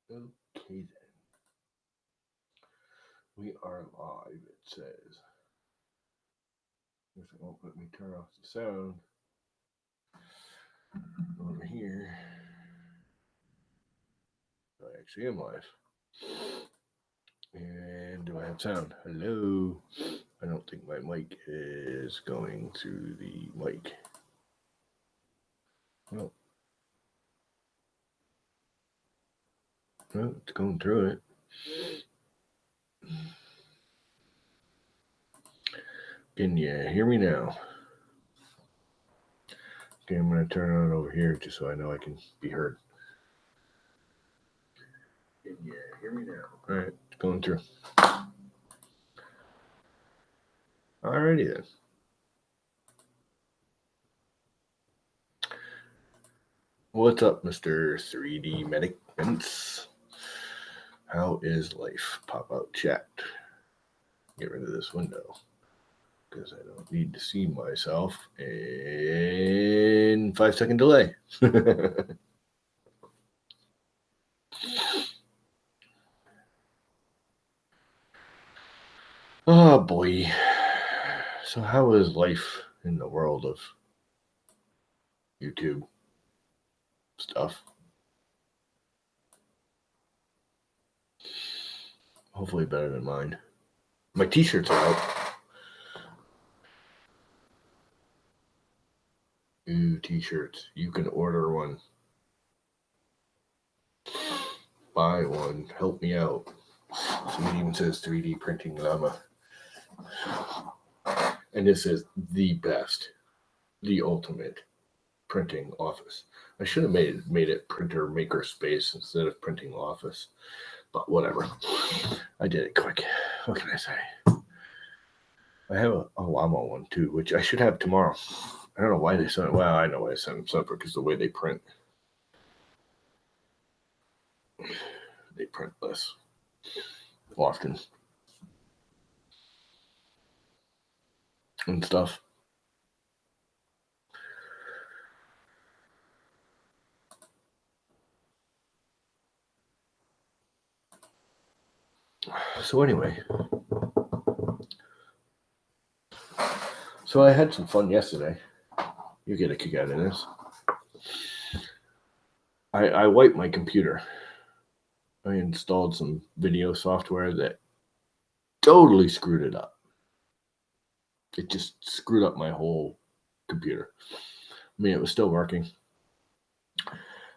Okay then. We are live, it says. Guess it won't let me turn off the sound over here. I actually am live. And do I have sound? Hello. I don't think my mic is going through the mic. No. No, it's going through it. Can you hear me now? Okay, I'm going to turn it on over here just so I know I can be heard. Can you hear me now? All right, it's going through. Alrighty then. What's up, Mr. 3D Medic Vince? How is life? Pop out chat. Get rid of this window because I don't need to see myself in 5-second delay. Oh boy. So how is life in the world of YouTube stuff? Hopefully better than mine. My t-shirts are out. Ooh, t-shirts. You can order one. Buy one. Help me out. So it even says 3D printing llama. And this is the best, the ultimate printing office. I should have made it printer maker space instead of printing office, but whatever. I did it quick. What can I say? I have a llama one too, which I should have tomorrow. I don't know why they sent. Well, I know why they sent them separate because the way they print less often and stuff. So anyway, so I had some fun yesterday. You get a kick out of this. I wiped my computer. I installed some video software that totally screwed it up. It just screwed up my whole computer. I mean, it was still working.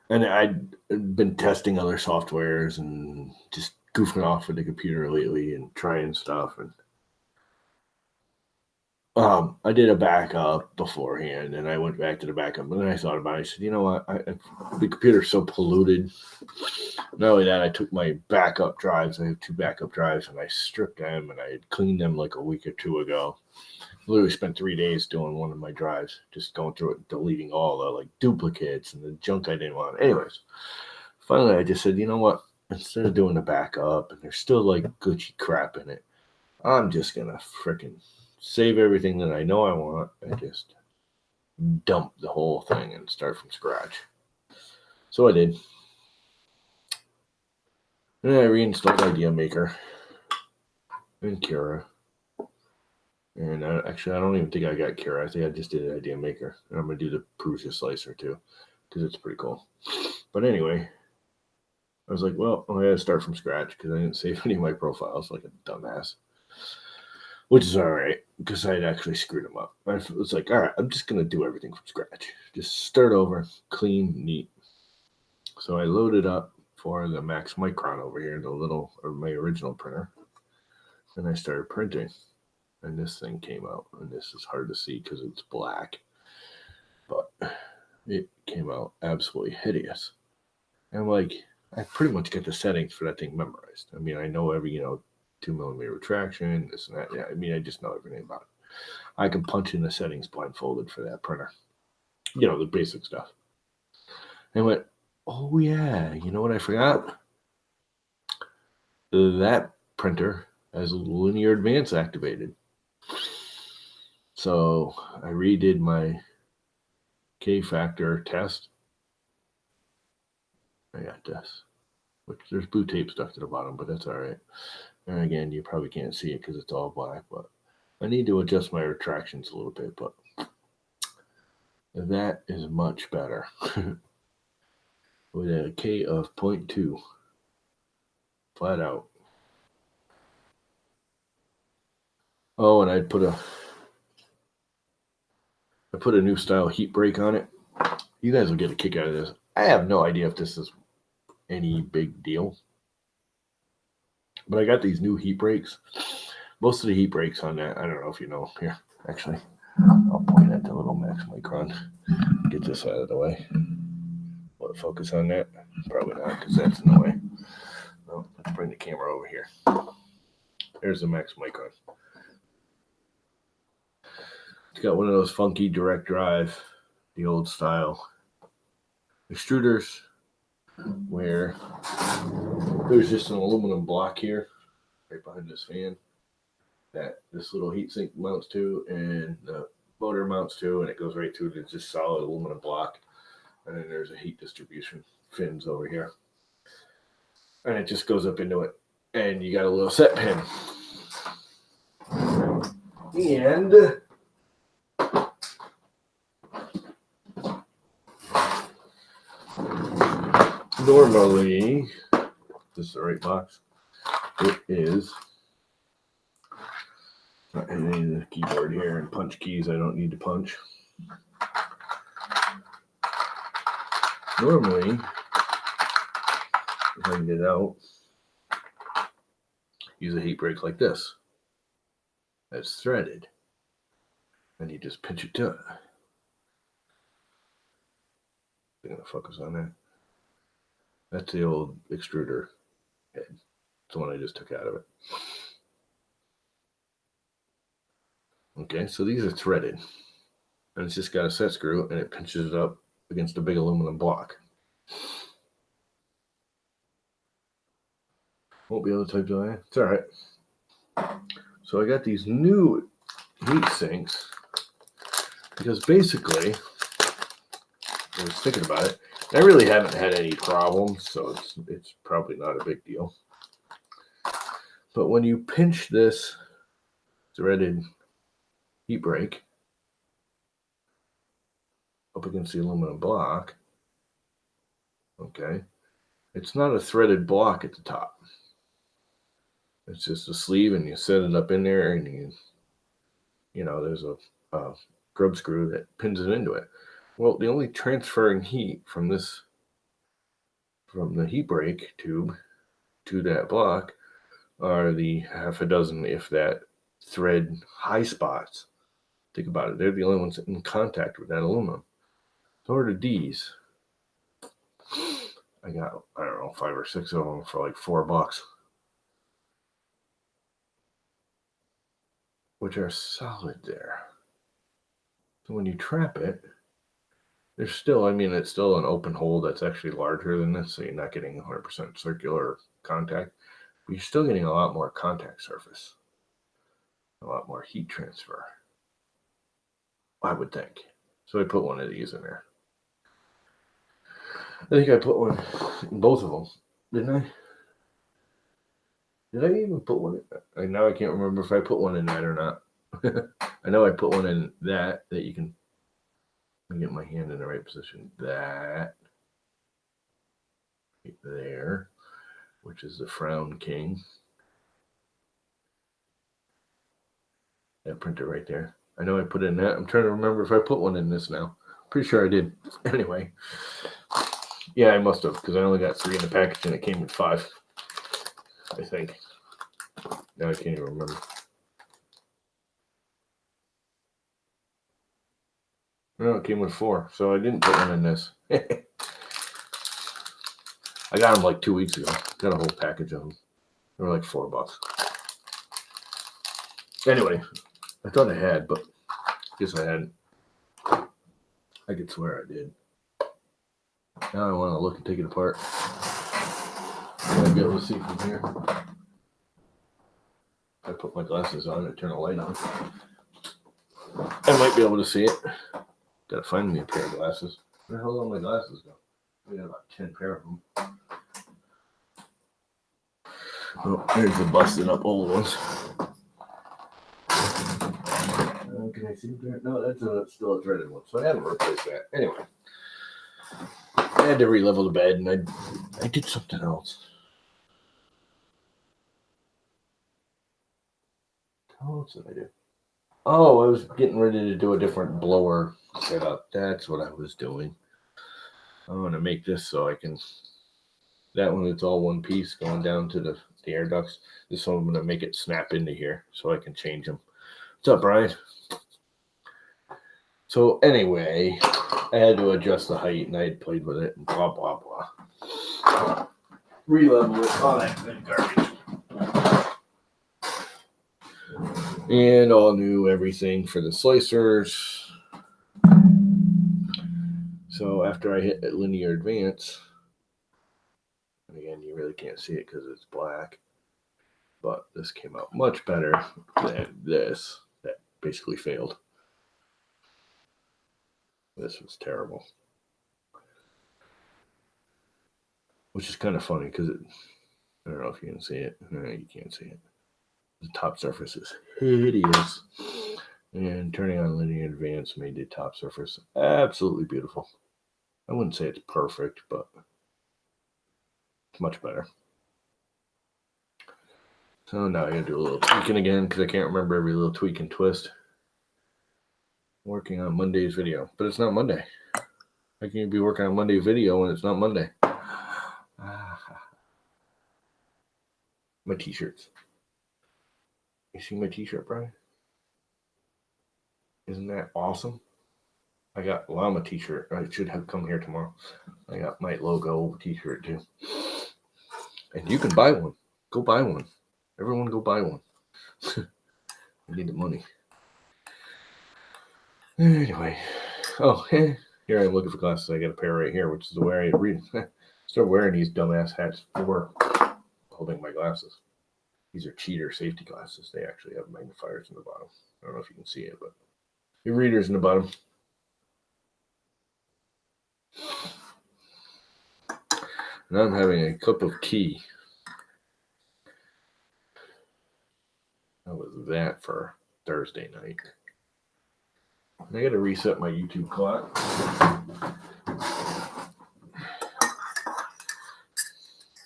And I'd been testing other softwares and just goofing off with the computer lately and trying stuff. And I did a backup beforehand, and I went back to the backup. And then I thought about it. I said, you know what? The computer's so polluted. Not only that, I took my backup drives. I have 2 backup drives, and I stripped them, and I had cleaned them like a week or 2 ago. Literally spent 3 days doing one of my drives, just going through it, deleting all the like duplicates and the junk I didn't want. Anyways, finally, I just said, you know what? Instead of doing the backup, and there's still like Gucci crap in it, I'm just gonna frickin' save everything that I know I want and just dump the whole thing and start from scratch. So I did. And then I reinstalled Idea Maker and Kira. And actually, I don't even think I got Kira. I think I just did Idea Maker. And I'm going to do the Prusa Slicer too, because it's pretty cool. But anyway, I was like, well, I had to start from scratch because I didn't save any of my profiles like a dumbass. Which is all right, because I had actually screwed them up. I was like, all right, I'm just going to do everything from scratch. Just start over, clean, neat. So I loaded up for the Max Micron over here, my original printer. And I started printing. And this thing came out. And this is hard to see because it's black. But it came out absolutely hideous. And I'm like, I pretty much get the settings for that thing memorized. I mean, I know every, 2mm retraction, this and that. Yeah, I mean, I just know everything about it. I can punch in the settings blindfolded for that printer. The basic stuff. And I went, oh yeah, you know what I forgot? That printer has linear advance activated. So I redid my K factor test. I got this. which there's blue tape stuck to the bottom, but that's all right. And again, you probably can't see it because it's all black, but I need to adjust my retractions a little bit, but that is much better. With a K of 0.2, flat out. Oh, and I put a new style heat brake on it. You guys will get a kick out of this. I have no idea if this is any big deal, but I got these new heat brakes. Most of the heat brakes on that, I don't know if you know. Here, actually, I'll point at the little Max Micron. Get this out of the way. Will it focus on that? Probably not, because that's in the way. Well, let's bring the camera over here. There's the Max Micron. It's got one of those funky direct drive, the old style extruders, where there's just an aluminum block here, right behind this fan, that this little heatsink mounts to, and the motor mounts to, and it goes right through to just solid aluminum block. And then there's a heat distribution fins over here, and it just goes up into it. And you got a little set pin, and normally, this is the right box. It is not any of the keyboard here and punch keys. I don't need to punch. Normally, if I can get it out, use a heat brake like this. That's threaded. And you just pinch it to it. I'm going to focus on that. That's the old extruder head. It's the one I just took out of it. Okay, so these are threaded. And it's just got a set screw, and it pinches it up against a big aluminum block. Won't be able to type that. It's all right. So I got these new heat sinks because basically, I was thinking about it. I really haven't had any problems, so it's probably not a big deal. But when you pinch this threaded heat brake up against the aluminum block, okay, it's not a threaded block at the top. It's just a sleeve, and you set it up in there, and you know, there's a grub screw that pins it into it. Well, the only transferring heat from the heat brake tube to that block are the half a dozen, if that, thread high spots. Think about it. They're the only ones in contact with that aluminum. So ordered these. I got, I don't know, 5 or 6 of them for like $4, which are solid there. So when you trap it, there's still, I mean, it's still an open hole that's actually larger than this, so you're not getting 100% circular contact, but you're still getting a lot more contact surface, a lot more heat transfer, I would think. So I put one of these in there. I think I put one in both of them, didn't I? Did I even put one in? Now I can't remember if I put one in that or not. I know I put one in that you can, let me get my hand in the right position. That right there, which is the Frown King. That printer right there. I know I put in that. I'm trying to remember if I put one in this now. Pretty sure I did. Anyway. Yeah, I must have, because I only got 3 in the package and it came with 5. I think. Now I can't even remember. No, it came with 4, so I didn't put one in this. I got them like 2 weeks ago. Got a whole package of them. They were like $4. Anyway, I thought I had, but I guess I hadn't. I could swear I did. Now I want to look and take it apart. I'll be able to see from here. I put my glasses on and turn the light on. I might be able to see it. Gotta find me a pair of glasses. Where the hell did all my glasses go? I got about 10 pair of them. Oh, there's the busted up old ones. Can I see that? No, that's still a threaded one, so I haven't replaced that. Anyway, I had to re-level the bed, and I did something else. What else did I do? Oh, I was getting ready to do a different blower setup. That's what I was doing. I want to make this so I can. That one, it's all one piece going down to the air ducts. This one, I'm going to make it snap into here so I can change them. What's up, Brian? So anyway, I had to adjust the height, and I had played with it, and blah, blah, blah. Re-level it, all that good garbage. And all new everything for the slicers. So after I hit linear advance, and again, you really can't see it because it's black, but this came out much better than this. That basically failed. This was terrible. Which is kind of funny because I don't know if you can see it. No, you can't see it. The top surface is hideous. And turning on linear advance made the top surface absolutely beautiful. I wouldn't say it's perfect, but it's much better. So now I gotta do a little tweaking again because I can't remember every little tweak and twist. Working on Monday's video, but it's not Monday. How can you be working on Monday's video when it's not Monday? My t-shirts. You see my t-shirt, Brian? Isn't that awesome? I got llama t-shirt. I should have come here tomorrow. I got my logo t-shirt too. And you can buy one. Go buy one. Everyone go buy one. I need the money. Anyway. Oh, here I'm looking for glasses. I got a pair right here, which is the way I read. Start wearing these dumbass hats for holding my glasses. These are cheater safety glasses. They actually have magnifiers in the bottom. I don't know if you can see it, but your readers in the bottom. Now I'm having a cup of tea. How was that for Thursday night? I got to reset my YouTube clock.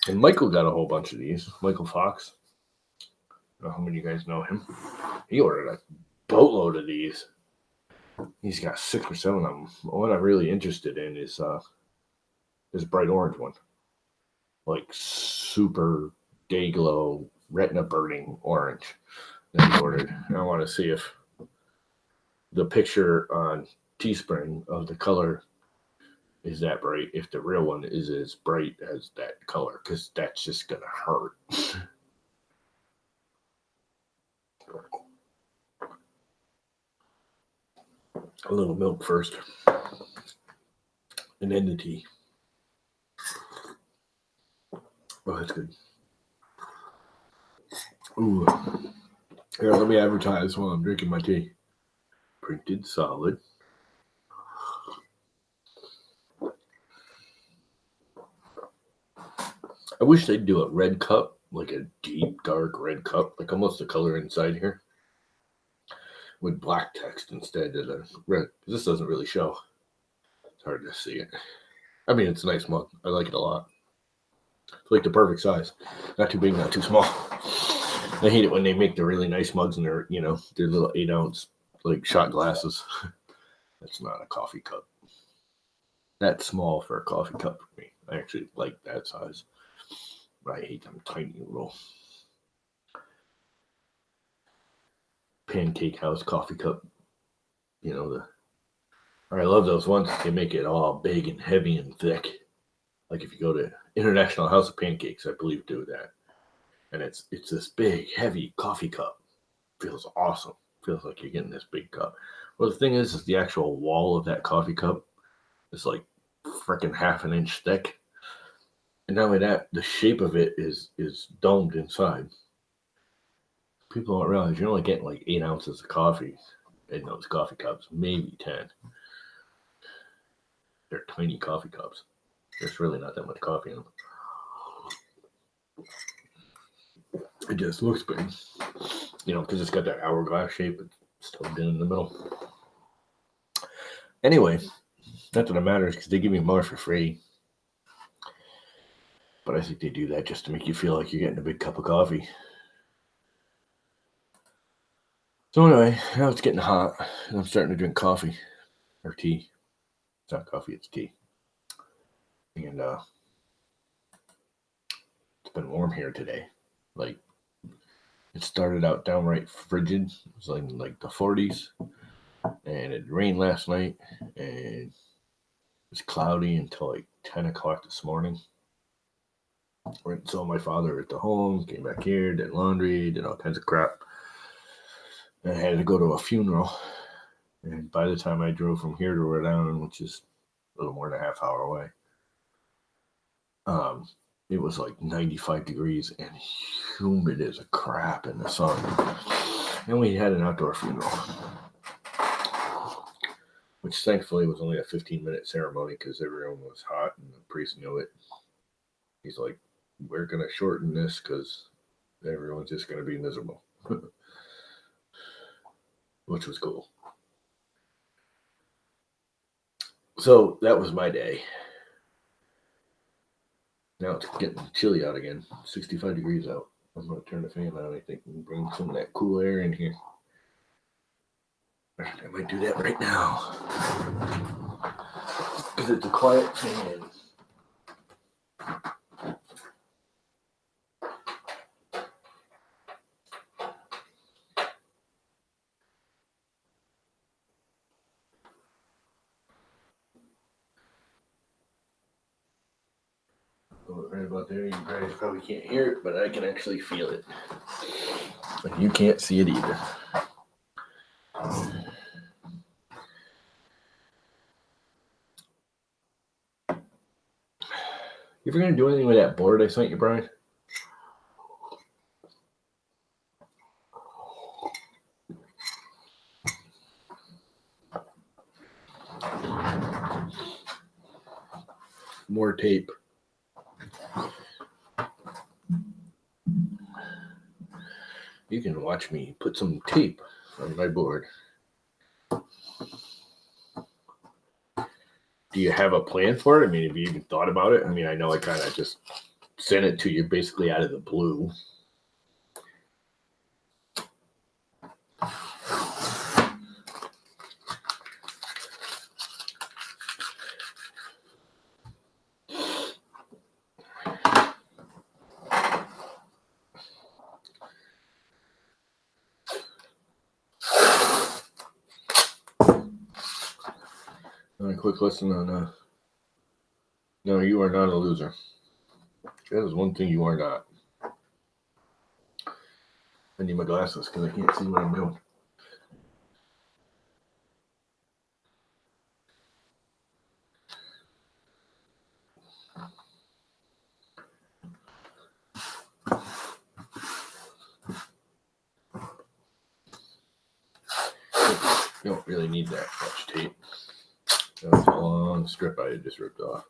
And Michael got a whole bunch of these. Michael Fox. I don't know how many of you guys know him. He ordered a boatload of these. He's got 6 or 7 of them. What I'm really interested in is this bright orange one. Like super day glow, retina burning orange that he ordered. And I want to see if the picture on Teespring of the color is that bright, if the real one is as bright as that color, because that's just going to hurt. A little milk first, and then the tea. Oh, that's good. Ooh. Here, let me advertise while I'm drinking my tea. Printed solid. I wish they'd do a red cup, like a deep, dark red cup, like almost the color inside here, with black text instead of the red. This doesn't really show. It's hard to see it. I mean, it's a nice mug. I like it a lot. It's like the perfect size. Not too big, not too small. I hate it when they make the really nice mugs and they're, their little 8-ounce like shot glasses. That's not a coffee cup. That's small for a coffee cup for me. I actually like that size. But I hate them tiny little pancake house coffee cup. Or I love those ones. They make it all big and heavy and thick. Like if you go to International House of Pancakes, I believe do that. And it's this big, heavy coffee cup. Feels awesome. Feels like you're getting this big cup. Well, the thing is the actual wall of that coffee cup is like freaking half an inch thick. And not only that, the shape of it is domed inside. People don't realize you're only getting like 8 ounces of coffee in those coffee cups, maybe 10. They're tiny coffee cups. There's really not that much coffee in them. It just looks big, because it's got that hourglass shape. It's tugged in the middle. Anyway, not that it matters because they give me more for free. But I think they do that just to make you feel like you're getting a big cup of coffee. So anyway, now it's getting hot, and I'm starting to drink coffee or tea. It's not coffee, it's tea. And it's been warm here today. Like, it started out downright frigid. It was like the 40s, and it rained last night, and it was cloudy until like 10 o'clock this morning. Went and saw my father at the home, came back here, did laundry, did all kinds of crap. And I had to go to a funeral. And by the time I drove from here to Rhode Island, which is a little more than a half hour away, it was like 95 degrees and humid as a crap in the sun. And we had an outdoor funeral, which thankfully was only a 15-minute ceremony because everyone was hot and the priest knew it. He's like, we're going to shorten this because everyone's just going to be miserable, which was cool. So that was my day. Now it's getting chilly out again, 65 degrees out. I'm going to turn the fan on, I think, and bring some of that cool air in here. I might do that right now because it's a quiet fan. Right about there, you guys probably can't hear it, but I can actually feel it. And you can't see it either. You ever gonna do anything with that board I sent you, Brian? More tape. You can watch me put some tape on my board. Do you have a plan for it? I mean, have you even thought about it? I mean, I know I kind of just sent it to you basically out of the blue. A quick lesson on no, you are not a loser. That is one thing you are not. I need my glasses because I can't see what I'm doing. You don't really need that much tape. That's a long strip I just ripped off.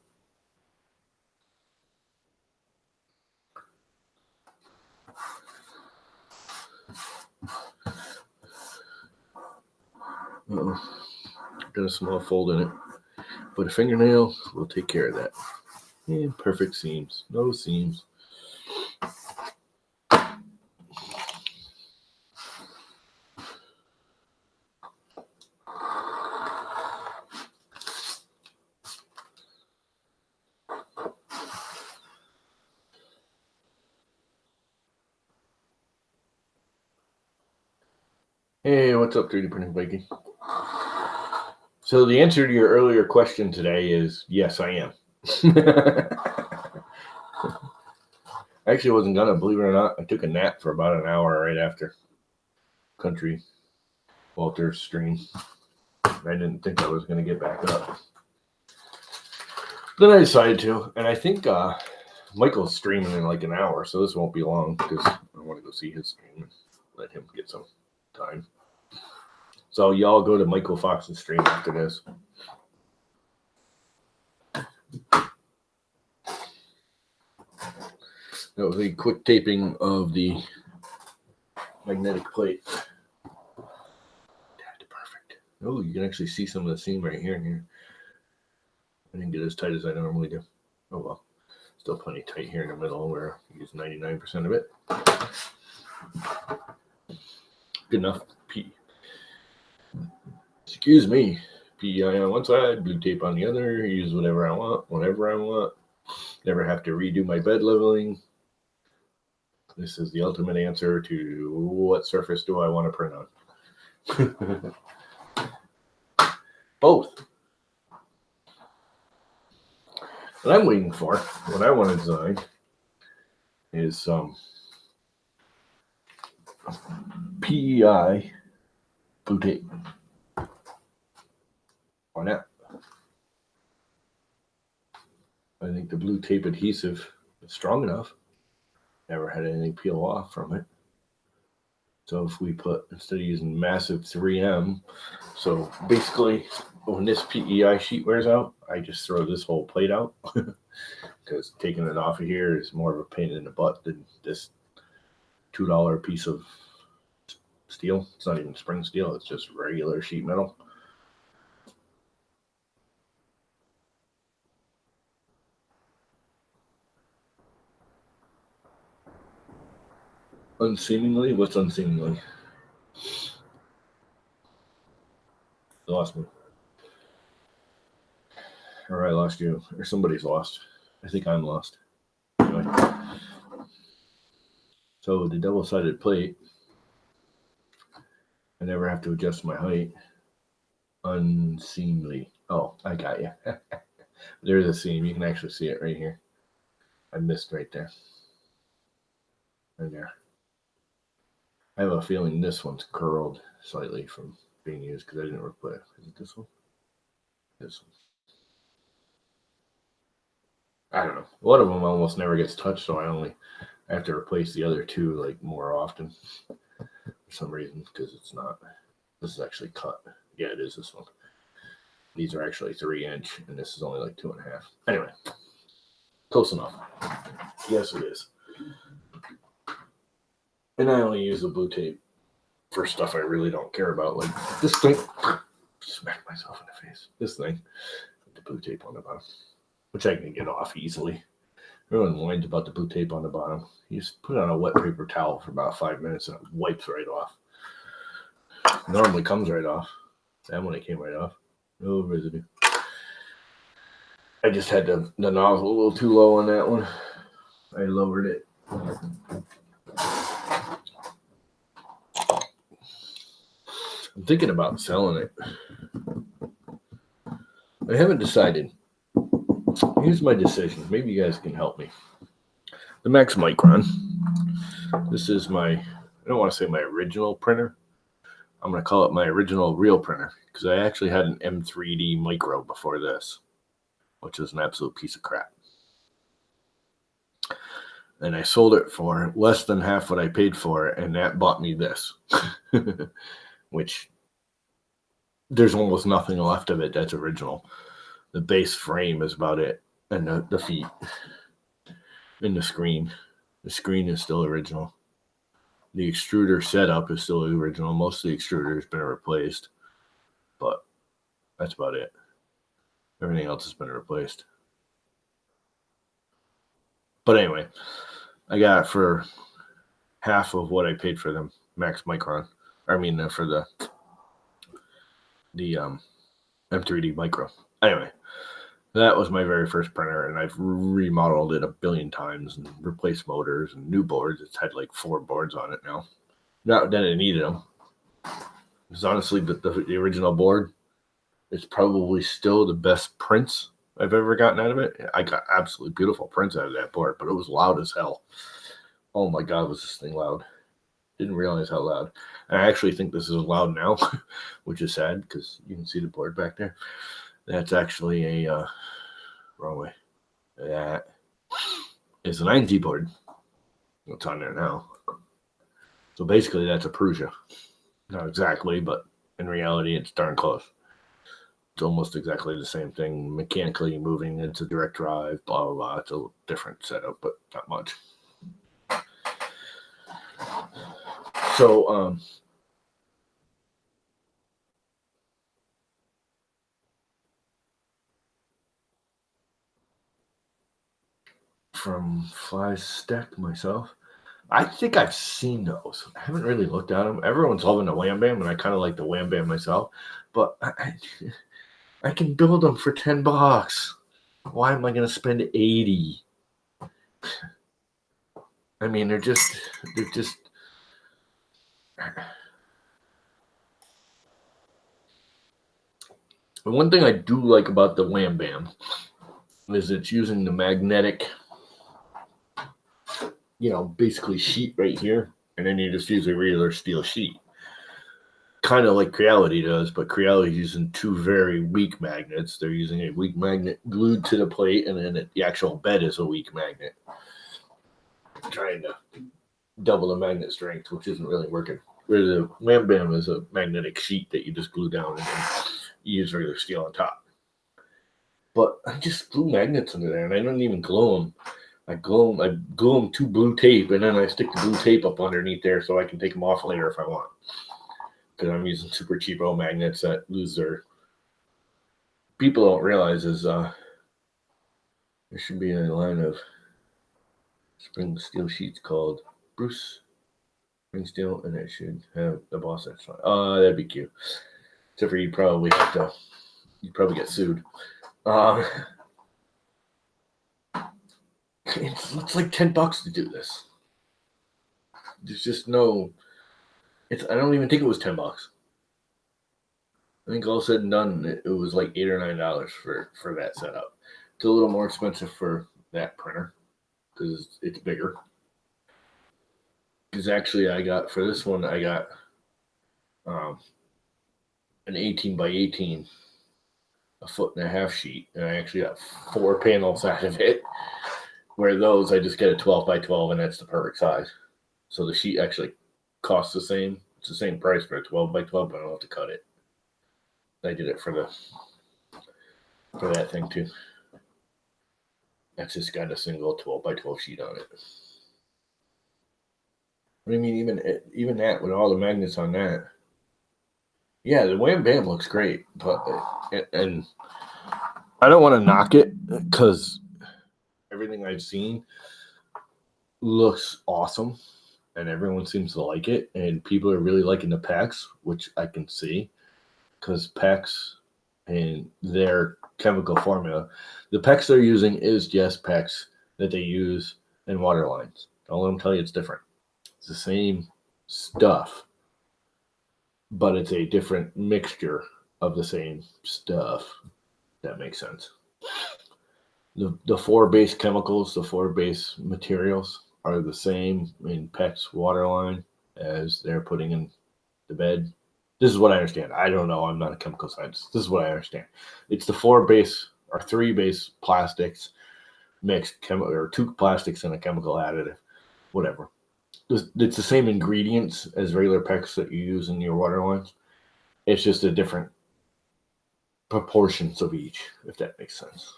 Got a small fold in it, but a fingernail will take care of that. And perfect seams, no seams. Hey, what's up, 3D Printing Viking? So the answer to your earlier question today is yes, I am. I actually wasn't gonna, believe it or not. I took a nap for about an hour right after Country Walter's stream. I didn't think I was gonna get back up. Then I decided to, and I think Michael's streaming in like an hour, so this won't be long because I want to go see his stream and let him get some time. So y'all go to Michael Fox's stream after this. That was a quick taping of the magnetic plate. That's perfect. Oh, you can actually see some of the seam right here and here. I didn't get as tight as I normally do. Oh well. Still plenty tight here in the middle where I use 99% of it. Good enough. Excuse me. PEI on one side, blue tape on the other. Use whatever I want, whenever I want. Never have to redo my bed leveling. This is the ultimate answer to what surface do I want to print on. Both. What I'm waiting for, what I want to design, is some PEI blue tape. Why not? I think the blue tape adhesive is strong enough. Never had anything peel off from it. So if we put, instead of using massive 3M, so basically when this PEI sheet wears out, I just throw this whole plate out because taking it off of here is more of a pain in the butt than this $2 piece of steel. It's not even spring steel, it's just regular sheet metal. Unseemingly? What's unseemingly? You lost me. Or I lost you. Or somebody's lost. I think I'm lost. Anyway. So the double-sided plate, I never have to adjust my height. Unseemly. Oh, I got you. There's a seam. You can actually see it right here. I missed right there. Right there. I have a feeling this one's curled slightly from being used because I didn't replace it. Is it this one? This one. I don't know. One of them almost never gets touched, so I have to replace the other two like more often for some reason because it's not. This is actually cut. Yeah, it is this one. These are actually 3-inch, and this is only like 2.5. Anyway, close enough. Yes, it is. And I only use the blue tape for stuff I really don't care about, like this thing. Smack myself in the face. This thing with the blue tape on the bottom, which I can get off easily. Everyone whines about the blue tape on the bottom. You just put it on a wet paper towel for about 5 minutes and it wipes right off. It normally comes right off. That one it came right off. No residue. I just had the nozzle a little too low on that one. I lowered it. I'm thinking about selling it. I haven't decided. Here's my decision. Maybe you guys can help me. The Max Micron. This is I don't want to say my original printer. I'm going to call it my original real printer because I actually had an M3D Micro before this, which is an absolute piece of crap. And I sold it for less than half what I paid for it, and that bought me this, which there's almost nothing left of it that's original. The base frame is about it, and the feet, and the screen. The screen is still original. The extruder setup is still original. Most of the extruder has been replaced, but that's about it. Everything else has been replaced. But anyway, I got it for half of what I paid for the Max Micron. I mean, for the M3D Micro. Anyway, that was my very first printer, and I've remodeled it a billion times and replaced motors and new boards. It's had like 4 boards on it now. Not that it needed them. Because honestly, the original board is probably still the best prints I've ever gotten out of it. I got absolutely beautiful prints out of that board, but it was loud as hell. Oh my God, was this thing loud. Didn't realize how loud. And I actually think this is loud now, which is sad because you can see the board back there. That's actually a wrong way. That is an 9Z board. What's on there now? So basically, that's a Prusa. Not exactly, but in reality, it's darn close. It's almost exactly the same thing. Mechanically moving into direct drive, blah, blah, blah. It's a different setup, but not much. So from Fly Stack myself, I think I've seen those. I haven't really looked at them. Everyone's loving the Wham Bam, and I kind of like the Wham Bam myself. But I can build them for $10. Why am I going to spend 80? I mean, they're just. One thing I do like about the Wham Bam is it's using the magnetic, basically sheet right here, and then you just use a regular steel sheet. Kind of like Creality does, but Creality is using two very weak magnets. They're using a weak magnet glued to the plate, and then the actual bed is a weak magnet. Trying to double the magnet strength, which isn't really working. Where the Wham Bam is a magnetic sheet that you just glue down and you use regular steel on top. But I just glue magnets under there, and I don't even glue them. I glue them to blue tape, and then I stick the blue tape up underneath there so I can take them off later if I want. Because I'm using super cheapo magnets that lose their. People don't realize is there should be a line of spring steel sheets called Bruce spring steel, and it should have the boss that's fine. That'd be cute. Except for you'd probably get sued. It's like $10 to do this. There's just no. I don't even think it was $10. I think all said and done, it was like $8 or $9 for that setup. It's a little more expensive for that printer because it's bigger. Because actually, for this one, I got an 18 by 18, a 1.5 foot sheet, and I actually got 4 panels out of it. Where those, I just get a 12 by 12, and that's the perfect size. So the sheet actually costs the same. It's the same price for a 12 by 12, but I don't have to cut it. I did it for that thing too. That's just got a single 12 by 12 sheet on it. What do you mean, even that with all the magnets on that? Yeah, the Wham Bam looks great, but and I don't want to knock it because everything I've seen looks awesome, and everyone seems to like it, and people are really liking the PEX, which I can see because PEX and their chemical formula, the PEX they're using is just PEX that they use in water lines. Don't let them tell you it's different. It's the same stuff, but it's a different mixture of the same stuff. That makes sense. The 4 base chemicals, the 4 base materials are the same in PEX waterline as they're putting in the bed. This is what I understand. I don't know. I'm not a chemical scientist. This is what I understand. It's the 4 base or 3 base plastics mixed or 2 plastics and a chemical additive, whatever. It's the same ingredients as regular PEX that you use in your water lines. It's just a different proportions of each, if that makes sense.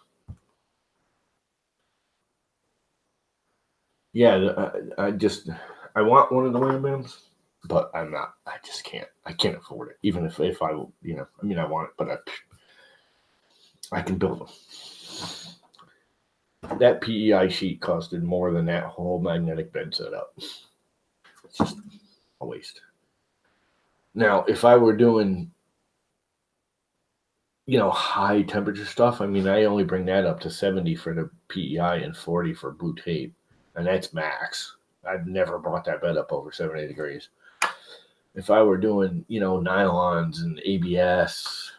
Yeah, I want one of the Wham Bams, but I'm not. I just can't. I can't afford it. Even if I, I want it, but I can build them. That PEI sheet costed more than that whole magnetic bed setup. It's just a waste. Now, if I were doing, high temperature stuff, I mean, I only bring that up to 70 for the PEI and 40 for blue tape, and that's max. I've never brought that bed up over 70 degrees. If I were doing, nylons and ABS,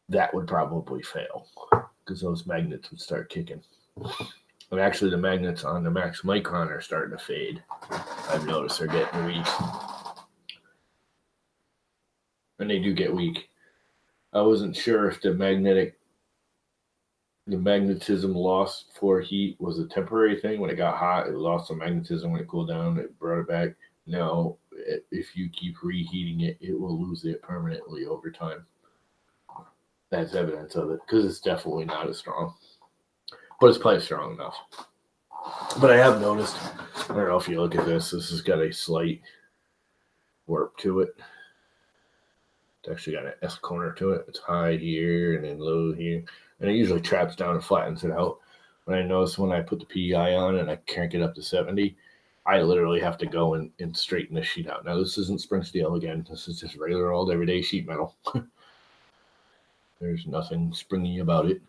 that would probably fail because those magnets would start kicking. And actually, the magnets on the Max Micron are starting to fade. I've noticed they're getting weak. And they do get weak. I wasn't sure if the magnetism loss for heat was a temporary thing. When it got hot, it lost some magnetism. When it cooled down, it brought it back. No, if you keep reheating it, it will lose it permanently over time. That's evidence of it because it's definitely not as strong. But it's probably strong enough. But I have noticed I don't know if you look at this. This has got a slight warp to it. It's actually got an S corner to it. It's high here and then low here. And it usually traps down and flattens it out. But I notice when I put the PEI on and I crank it up to 70, I literally have to go and straighten this sheet out. Now, this isn't spring steel again. This is just regular old everyday sheet metal. There's nothing springy about it.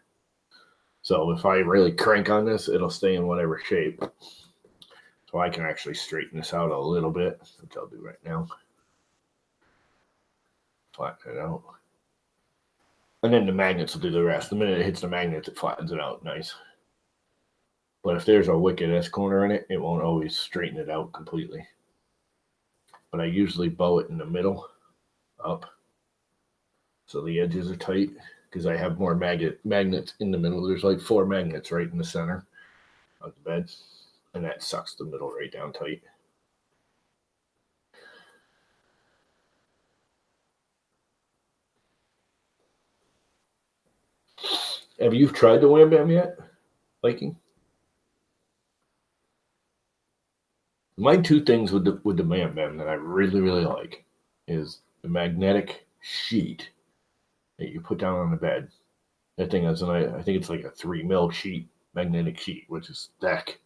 So if I really crank on this, it'll stay in whatever shape. So I can actually straighten this out a little bit, which I'll do right now. Flatten it out. And then the magnets will do the rest. The minute it hits the magnets, it flattens it out nice. But if there's a wicked S corner in it, it won't always straighten it out completely. But I usually bow it in the middle up so the edges are tight because I have more magnets in the middle. There's like 4 magnets right in the center of the bed, and that sucks the middle right down tight. Have you tried the Wham Bam yet, Viking? My 2 things with the Wham Bam that I really, really like is the magnetic sheet that you put down on the bed. That thing is, I think it's like a 3 mil sheet, magnetic sheet, which is thick,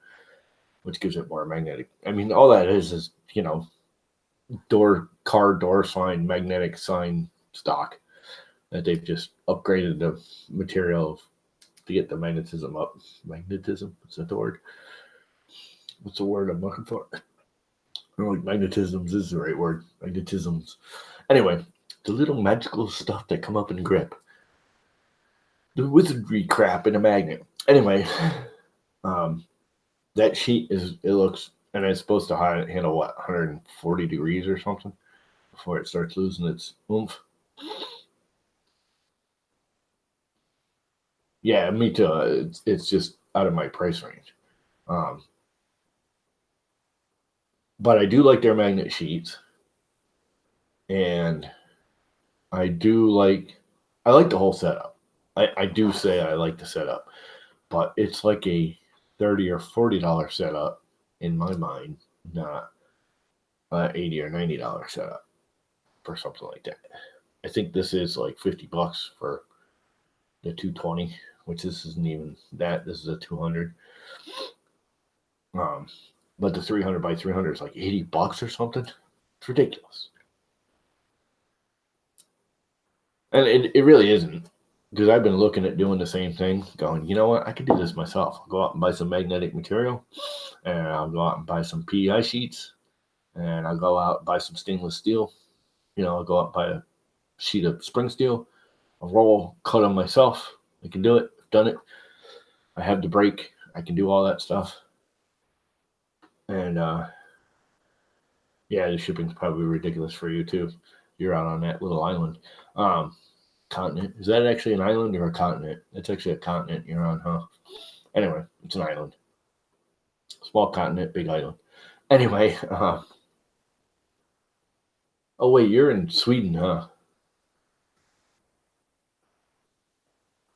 which gives it more magnetic. I mean, all that is car door sign, magnetic sign stock that they've just upgraded the material to get the magnetism up. Magnetism, is that the word? What's the word I'm looking for? I don't know, magnetisms is the right word. Magnetisms. Anyway, the little magical stuff that come up and grip. The wizardry crap in a magnet. Anyway, that sheet looks, and it's supposed to handle what, 140 degrees or something before it starts losing its oomph. Yeah, me too. It's just out of my price range. But I do like their magnet sheets, and I like the whole setup. I do say I like the setup, but it's like a $30 or $40 setup in my mind, not $80 or $90 setup for something like that. I think this is like $50 for the 220, which this isn't even that. This is a 200. But the 300 by 300 is like $80 or something. It's ridiculous. And it really isn't, because I've been looking at doing the same thing, going, you know what, I could do this myself. I'll go out and buy some magnetic material, and I'll go out and buy some PEI sheets, and I'll go out and buy some stainless steel. I'll go out and buy a sheet of spring steel. I'll cut them myself. I can do it. I've done it. I have the brake. I can do all that stuff. And yeah, the shipping's probably ridiculous for you too. You're out on that little island. Continent. Is that actually an island or a continent? It's actually a continent you're on, huh? Anyway, it's an island. Small continent, big island. Anyway, oh wait, you're in Sweden, huh?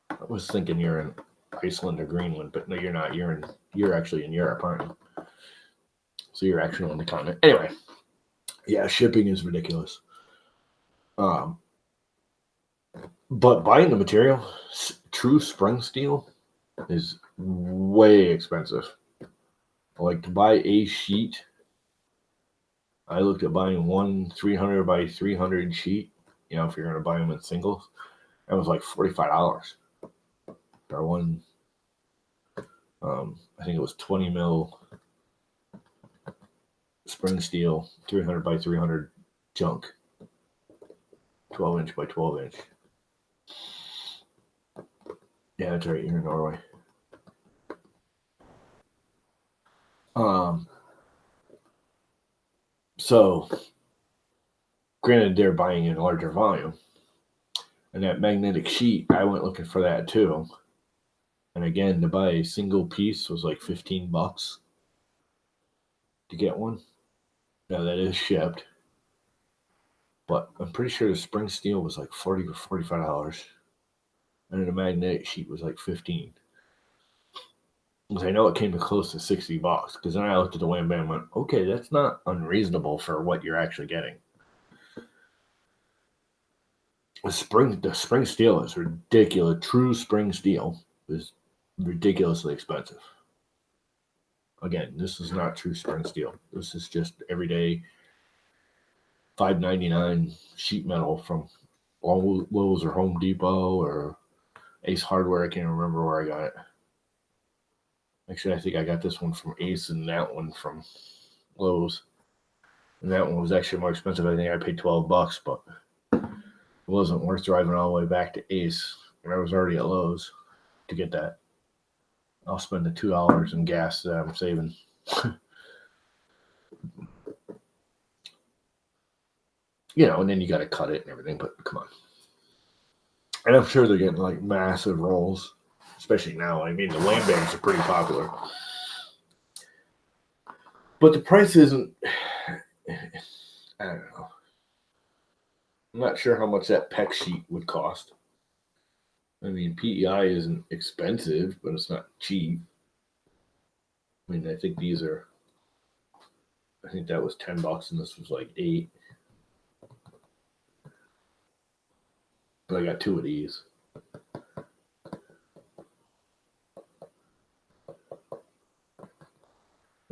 I was thinking you're in Iceland or Greenland, but no, you're not. You're actually in Europe, aren't you? So you're actually on the continent. Anyway, yeah, shipping is ridiculous. But buying the material, true spring steel, is way expensive. Like, to buy a sheet, I looked at buying one 300 by 300 sheet. If you're going to buy them in singles, that was like $45 for one. I think it was 20 mil spring steel, 300 by 300 junk, 12 inch by 12 inch. Yeah, that's right. You're in Norway. So, granted, they're buying in larger volume. And that magnetic sheet, I went looking for that too. And again, to buy a single piece was like $15 to get one. Now, that is shipped. But I'm pretty sure the spring steel was like $40 or $45. And then the magnetic sheet was like $15. Because I know it came to close to $60. Because then I looked at the wham bam and went, okay, that's not unreasonable for what you're actually getting. The spring steel is ridiculous. True spring steel is ridiculously expensive. Again, this is not true spring steel. This is just everyday $5.99 sheet metal from Lowe's or Home Depot or Ace Hardware. I can't remember where I got it. Actually, I think I got this one from Ace and that one from Lowe's. And that one was actually more expensive. I think I paid $12, but it wasn't worth driving all the way back to Ace when I was already at Lowe's to get that. I'll spend the $2 in gas that I'm saving. And then you got to cut it and everything, but come on. And I'm sure they're getting like massive rolls, especially now. I mean, the wham bams are pretty popular. But the price isn't, I don't know. I'm not sure how much that PEX sheet would cost. I mean, PEI isn't expensive, but it's not cheap. I mean, I think that was $10 and this was like $8. But I got 2 of these.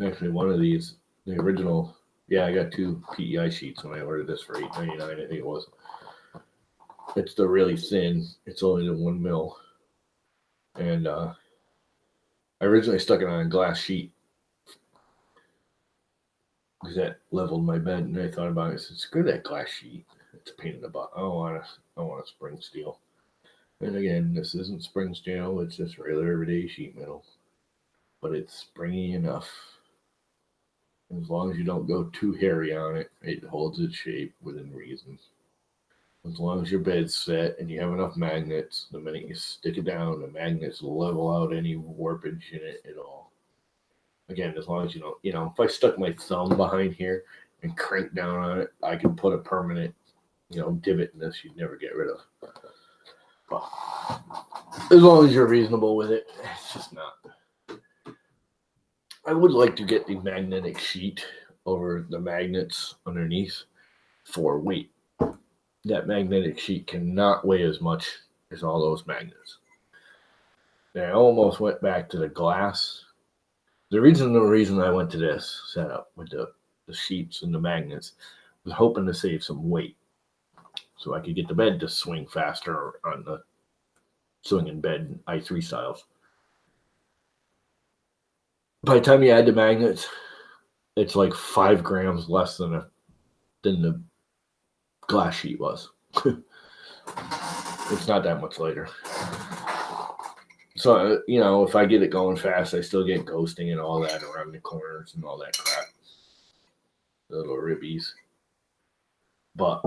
Actually, one of these, the original, I got 2 PEI sheets when I ordered this for $8.99, I think it was. It's the really thin. It's only the 1 mil. And I originally stuck it on a glass sheet because that leveled my bed. And I thought about it. I said, screw that glass sheet. It's a pain in the butt. I want a spring steel. And again, this isn't spring steel. It's just regular everyday sheet metal. But it's springy enough. As long as you don't go too hairy on it, it holds its shape within reason. As long as your bed's set and you have enough magnets, the minute you stick it down, the magnets level out any warpage in it at all. Again, as long as you don't, if I stuck my thumb behind here and cranked down on it, I could put a permanent, divot in this you'd never get rid of. But as long as you're reasonable with it, it's just not. I would like to get the magnetic sheet over the magnets underneath for weight. That magnetic sheet cannot weigh as much as all those magnets. And I almost went back to the glass. The reason I went to this setup with the sheets and the magnets was hoping to save some weight so I could get the bed to swing faster on the swinging bed i3 styles. By the time you add the magnets, it's like 5 grams less than the glass sheet was. It's not that much lighter. So, if I get it going fast, I still get ghosting and all that around the corners and all that crap. The little ribbies. But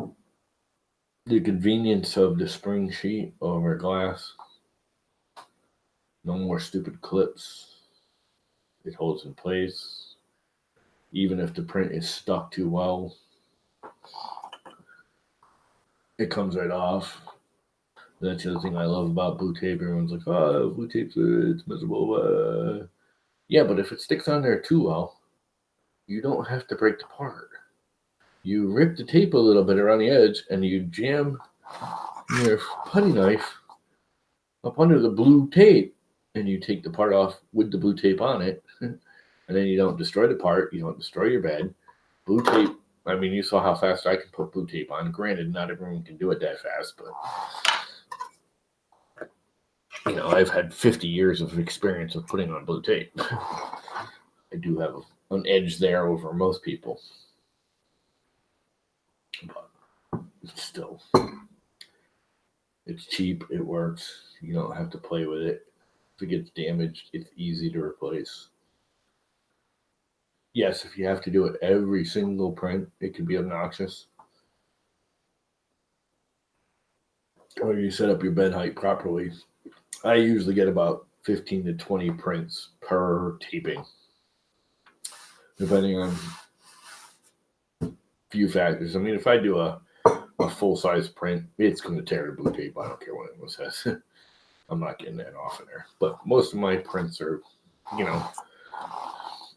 the convenience of the spring sheet over glass, no more stupid clips. It holds in place. Even if the print is stuck too well, it comes right off. That's the other thing I love about blue tape. Everyone's like, oh, blue tape's it's miserable. Yeah, but if it sticks on there too well, you don't have to break the part. You rip the tape a little bit around the edge and you jam your putty knife up under the blue tape and you take the part off with the blue tape on it. And then you don't destroy the part. You don't destroy your bed. Blue tape, I mean, you saw how fast I can put blue tape on. Granted, not everyone can do it that fast, but I've had 50 years of experience of putting on blue tape. I do have an edge there over most people. But still, it's cheap. It works. You don't have to play with it. If it gets damaged, it's easy to replace. Yes, if you have to do it every single print, it can be obnoxious. Or you set up your bed height properly. I usually get about 15 to 20 prints per taping, depending on a few factors. I mean, if I do a full-size print, it's going to tear the blue tape. I don't care what anyone says. I'm not getting that off in there. But most of my prints are you know,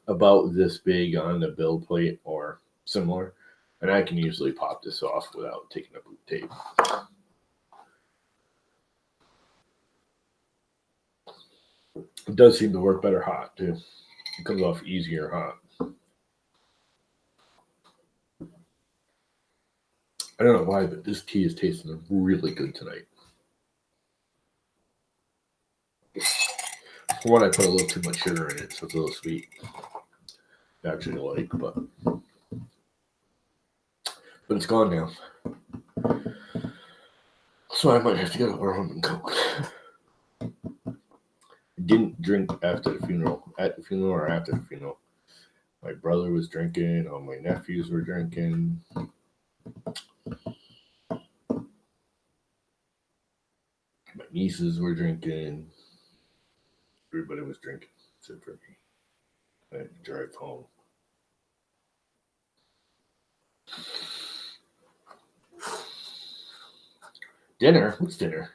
about this big on the build plate or similar, and I can usually pop this off without taking a boot tape. It does seem to work better hot too. It comes off easier hot. I don't know why, but this tea is tasting really good tonight. For one, I put a little too much sugar in it, so it's a little sweet. I actually like, but it's gone now. So I might have to get a rum and coke. Didn't drink after the funeral. At the funeral or after the funeral. My brother was drinking. All my nephews were drinking. My nieces were drinking. Everybody was drinking except for me. I had to drive home. Dinner? What's dinner?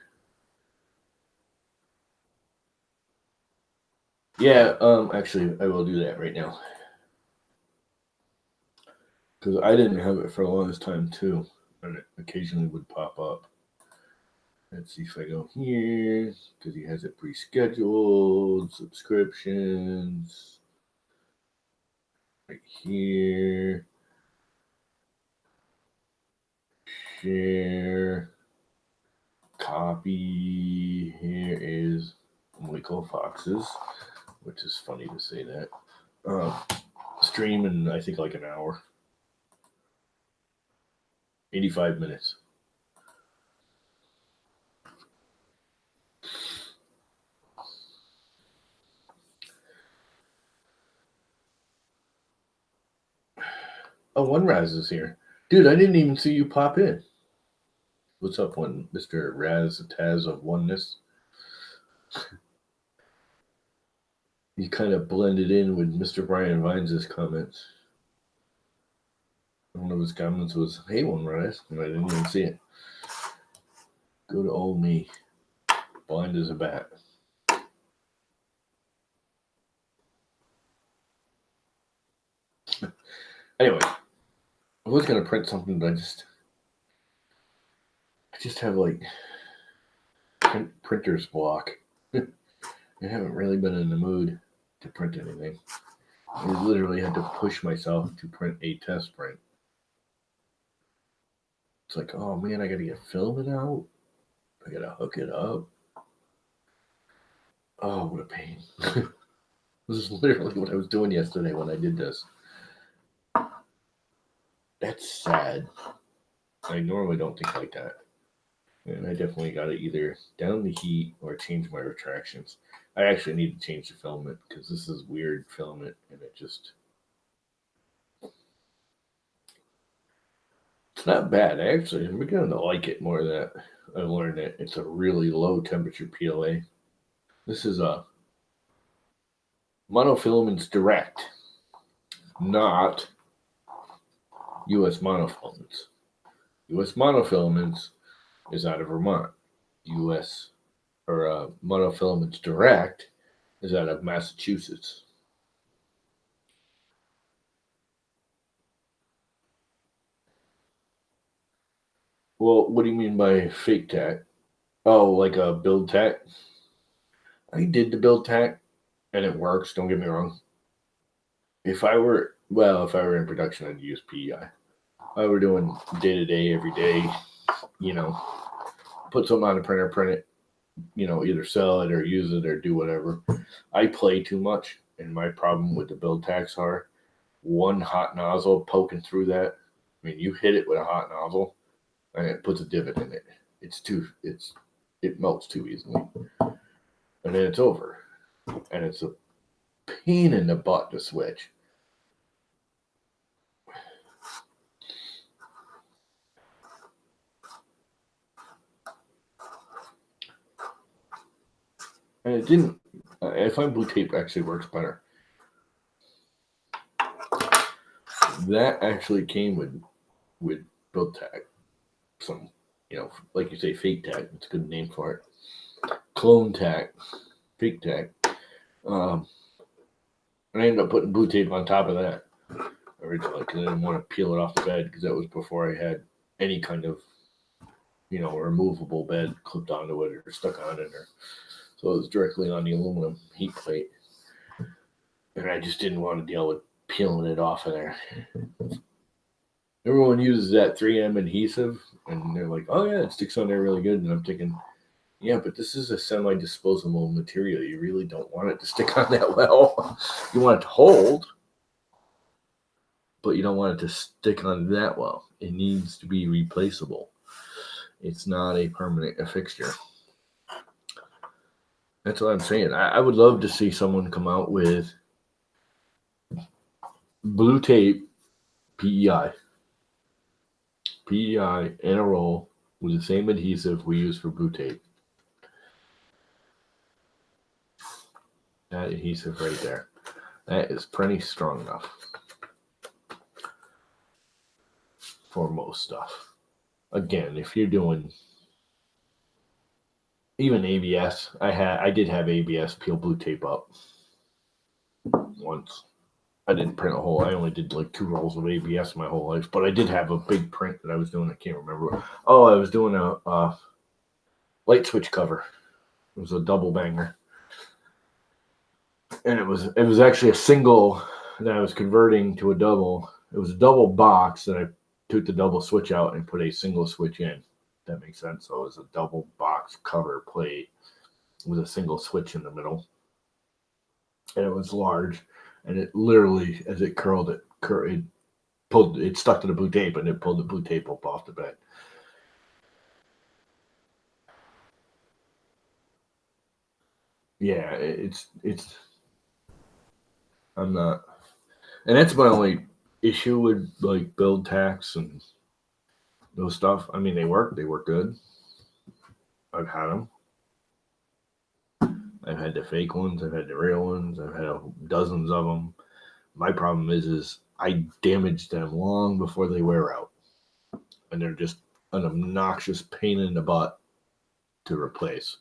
Yeah, actually, I will do that right now. Because I didn't have it for the longest time, too. And it occasionally would pop up. Let's see if I go here. Because he has it pre-scheduled. Subscriptions. Right here. Share. Copy. Here is Michael Fox's, which is funny to say that. Stream in, I think, like an hour. 85 minutes. Oh, One Raz is here. Dude, I didn't even see you pop in. What's up, one Mr. Raz Taz of Oneness? He kind of blended in with Mr. Brian Vines' comments. One of his comments was, "Hey, One Raz," and I didn't even see it. Go to old me. Blind as a bat. Anyway, I was gonna print something, but I just have like printer's block. I haven't really been in the mood to print anything. I literally had to push myself to print a test print. It's like, oh man, I gotta get filament out. I gotta hook it up. Oh, what a pain. This is literally what I was doing yesterday when I did this. That's sad. I normally don't think like that. And I definitely got to either down the heat or change my retractions. I actually need to change the filament because this is weird filament and it just... It's not bad, actually. I'm beginning to like it more than I learned that it's a really low temperature PLA. This is a monofilaments direct, not US monofilaments. US monofilaments is out of Vermont. US or monofilaments direct is out of Massachusetts. Well, what do you mean by fake tack? Oh, like a build tack? I did the build tack and it works, don't get me wrong. If I were in production, I'd use PEI. If I were doing day to day, every day, put something on the printer, print it, either sell it or use it or do whatever. I play too much, and my problem with the build tacks are one hot nozzle poking through that. I mean, you hit it with a hot nozzle, and it puts a divot in it. It melts too easily, and then it's over, and it's a pain in the butt to switch. And it didn't. I find blue tape actually works better. That actually came with build tack. Some, like you say, fake tack. It's a good name for it. Clone tack, fake tack. And I ended up putting blue tape on top of that originally because I didn't want to peel it off the bed because that was before I had any kind of, removable bed clipped onto it or stuck on it. So it was directly on the aluminum heat plate. And I just didn't want to deal with peeling it off of there. Everyone uses that 3M adhesive, and they're like, oh, yeah, it sticks on there really good. And I'm thinking, yeah, but this is a semi-disposable material. You really don't want it to stick on that well. You want it to hold, but you don't want it to stick on that well. It needs to be replaceable. It's not a permanent fixture. That's what I'm saying. I would love to see someone come out with blue tape, PEI in a roll with the same adhesive we use for blue tape. That adhesive right there. That is plenty strong enough for most stuff. Again, if you're doing even ABS, I did have ABS peel blue tape up once. I didn't print a whole. I only did like 2 rolls of ABS my whole life, but I did have a big print that I was doing. I can't remember. Oh, I was doing a light switch cover. It was a double banger, and it was actually a single that I was converting to a double. It was a double box that I took the double switch out and put a single switch in. If that makes sense. So it was a double box cover plate with a single switch in the middle, and it was large. And it literally, as it curled, it stuck to the blue tape, and it pulled the blue tape up off the bed. Yeah, it's. I'm not, and that's my only issue with like build tax and those stuff. I mean, they work good. I've had them. I've had the fake ones. I've had the real ones. I've had dozens of them. My problem is I damage them long before they wear out, and they're just an obnoxious pain in the butt to replace.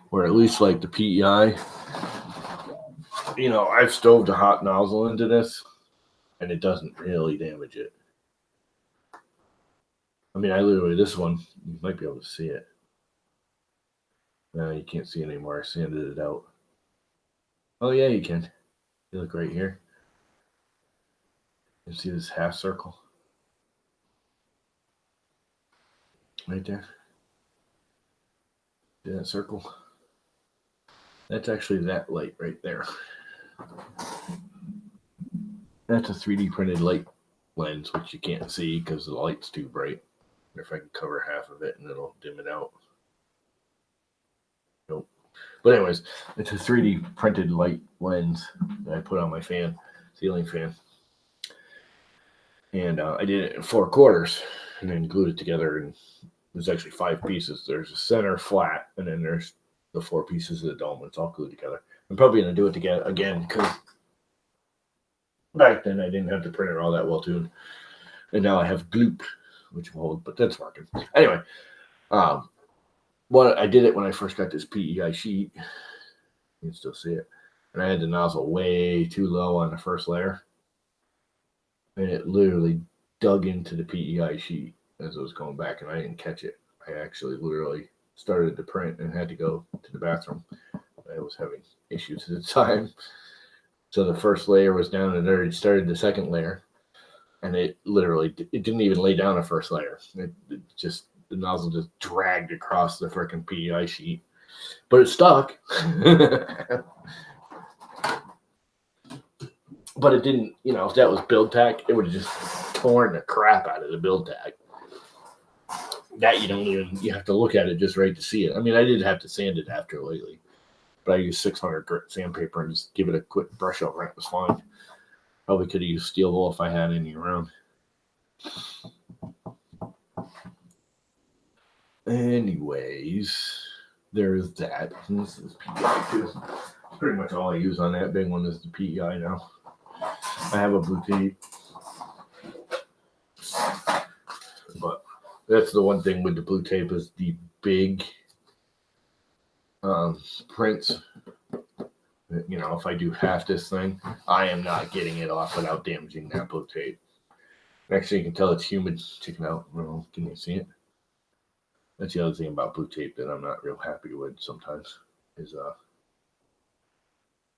Or at least like the PEI, I've stoved a hot nozzle into this, and it doesn't really damage it. I mean, this one, you might be able to see it. No, you can't see it anymore. I sanded it out. Oh, yeah, you can. You look right here. You see this half circle? Right there. See that circle? That's actually that light right there. That's a 3D printed light lens, which you can't see because the light's too bright. If I can cover half of it and it'll dim it out. Nope. But anyways, it's a 3D printed light lens that I put on my ceiling fan. And I did it in 4 quarters and then glued it together. And there's actually 5 pieces. There's a center flat, and then there's the 4 pieces of the dome. It's all glued together. I'm probably going to do it together again because back then I didn't have the printer all that well tuned. And now I have Gloop, which will hold, but that's working. Anyway, I did it when I first got this PEI sheet. You can still see it. And I had the nozzle way too low on the first layer. And it literally dug into the PEI sheet as it was going back, and I didn't catch it. I actually literally started to print and had to go to the bathroom. I was having issues at the time. So the first layer was down, and there it started the second layer. And it didn't even lay down a first layer. The nozzle just dragged across the freaking PEI sheet. But it stuck. But it didn't, if that was build tack, it would have just torn the crap out of the build tack. That you have to look at it just right to see it. I mean, I did have to sand it after lately, but I used 600 grit sandpaper and just give it a quick brush over and it was fine. Probably could have used steel wool if I had any around. Anyways, there's that. This is PEI too. Pretty much all I use on that big one is the PEI now. I have a blue tape. But that's the one thing with the blue tape is the big prints. If I do half this thing, I am not getting it off without damaging that blue tape. Actually, you can tell it's humid sticking out. Can you see it? That's the other thing about blue tape that I'm not real happy with sometimes is oh,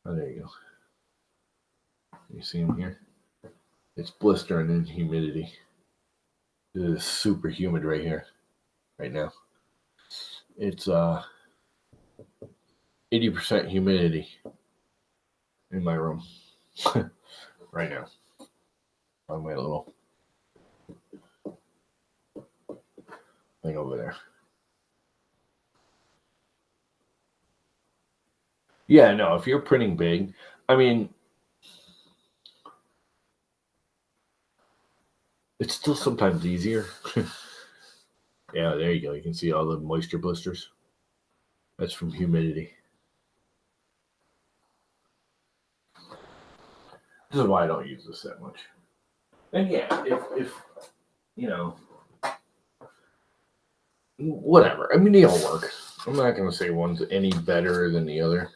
there you go. You see them here? It's blistering in humidity. It is super humid right here, right now. It's 80% humidity in my room right now on my little thing over there. Yeah, no, if you're printing big, I mean, it's still sometimes easier. Yeah, there you go. You can see all the moisture blisters. That's from humidity. This is why I don't use this that much. And yeah, if whatever. I mean, they all work. I'm not going to say one's any better than the other.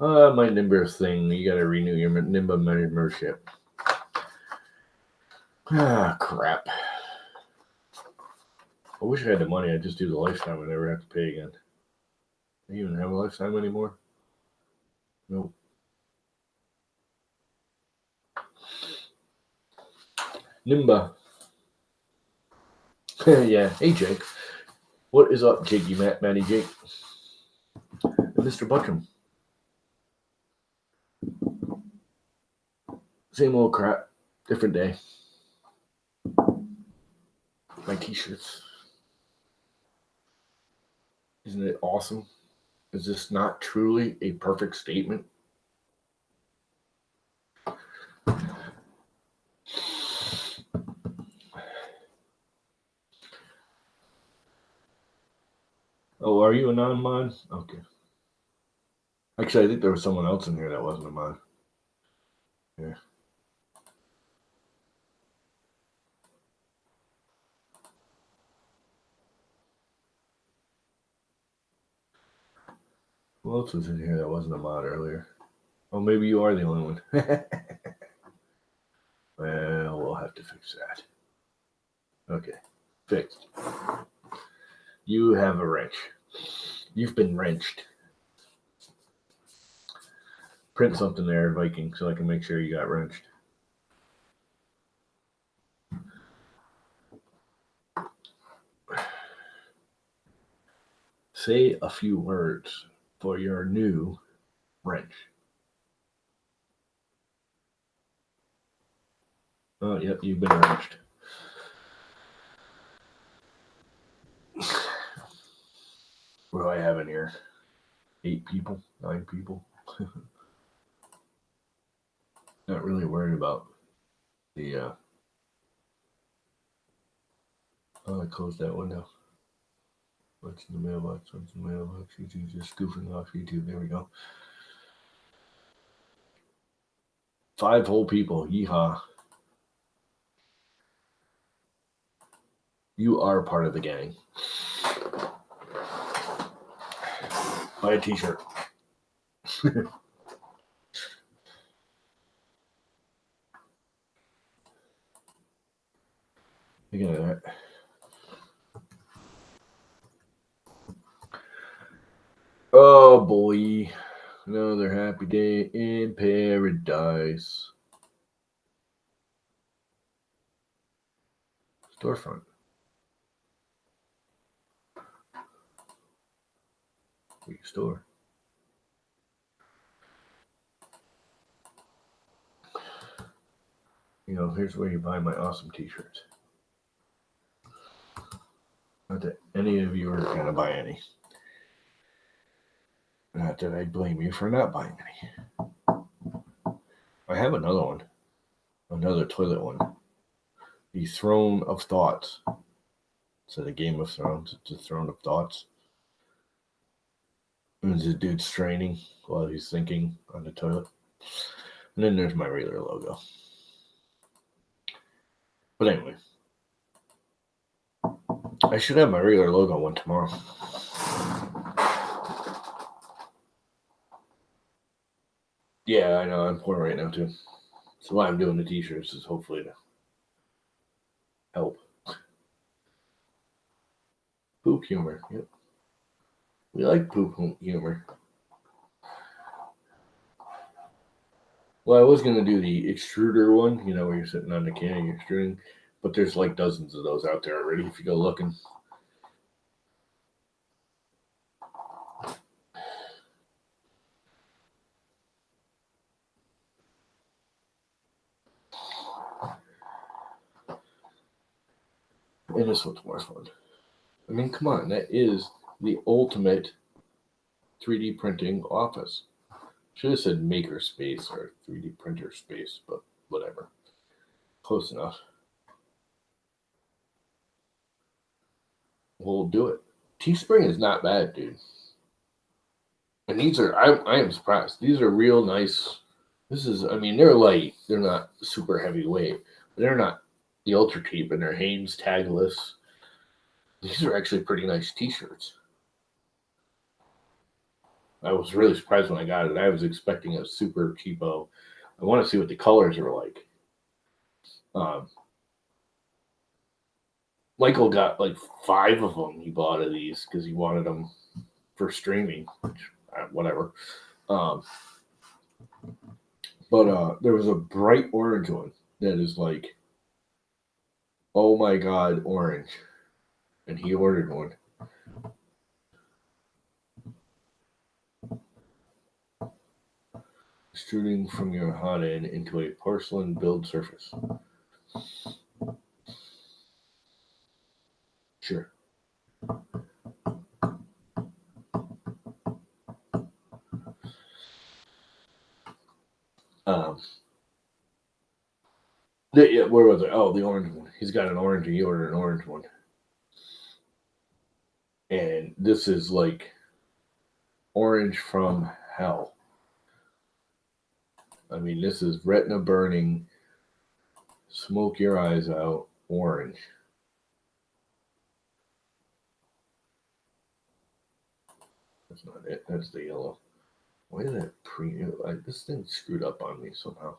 My Nimbus thing. You got to renew your Nimbus membership. Ah, crap. I wish I had the money. I'd just do the lifetime and never have to pay again. Do you even have a lifetime anymore? Nope. Nimba. Yeah. Hey, Jake. What is up, Jakey Matty Jake? And Mr. Buttram. Same old crap. Different day. My t-shirts. Isn't it awesome? Is this not truly a perfect statement? Oh, are you a non-mod? Okay. Actually, I think there was someone else in here that wasn't a mod. Yeah. Who else was in here that wasn't a mod earlier? Oh, maybe you are the only one. Well, we'll have to fix that. Okay. Fixed. You have a wrench. You've been wrenched. Print something there, Viking, so I can make sure you got wrenched. Say a few words for your new wrench. Oh, yep, you've been wrenched. What do I have in here? 8 people? 9 people? Not really worried about the oh, I closed that window. What's in the mailbox? What's in the mailbox? YouTube just goofing off YouTube. There we go. 5 whole people. Yeehaw. You are part of the gang. Buy a t-shirt. Look at that. Oh boy. Another happy day in paradise. Storefront. Week store. Here's where you buy my awesome t-shirts. Not that any of you are going to buy any. Not that I blame you for not buying any. I have another one. Another toilet one. The Throne of Thoughts. Instead of Game of Thrones, it's the Throne of Thoughts. And there's a dude straining while he's thinking on the toilet. And then there's my regular logo. But anyway. I should have my regular logo one tomorrow. Yeah, I know. I'm poor right now too. So why I'm doing the t-shirts is hopefully to help. Poop humor. Yep. We like poop humor. Well, I was gonna do the extruder one, you know, where you're sitting on the can and you're extruding, but there's like dozens of those out there already if you go looking. And this one's more fun. I mean, come on, that is the ultimate 3D printing office. Should have said maker space or 3D printer space, but whatever. Close enough. We'll do it. Teespring is not bad, dude. And these are, I am surprised. These are real nice. This is, I mean, they're light. They're not super heavyweight. They're not the ultra cheap, and they're Hanes tagless. These are actually pretty nice t-shirts. I was really surprised when I got it. I was expecting a super cheapo. I want to see what the colors are like. Michael got like 5 of them. He bought of these because he wanted them for streaming, which whatever. But there was a bright orange one that is like, oh my god, orange, and he ordered one. Extruding from your hot end into a porcelain build surface. Sure. Yeah, where was it? Oh, the orange one. He's got an orange, and he ordered an orange one. And this is like orange from hell. I mean, this is retina burning, smoke your eyes out, orange. That's not it. That's the yellow. Why did that this thing screwed up on me somehow.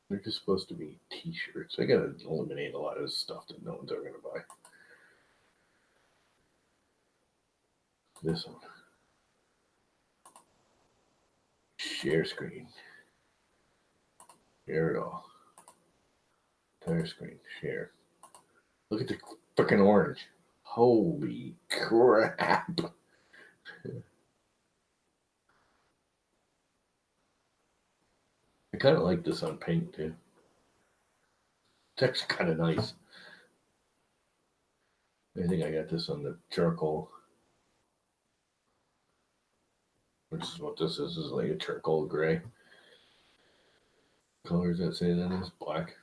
They're just supposed to be t-shirts. I gotta eliminate a lot of this stuff that no one's ever gonna buy. This one. Share screen. Share it all. Entire screen. Share. Look at the freaking orange. Holy crap. I kind of like this on paint too. It's actually kind of nice. I think I got this on the charcoal, which is what this is. This is like a charcoal gray. Colors that say that is black.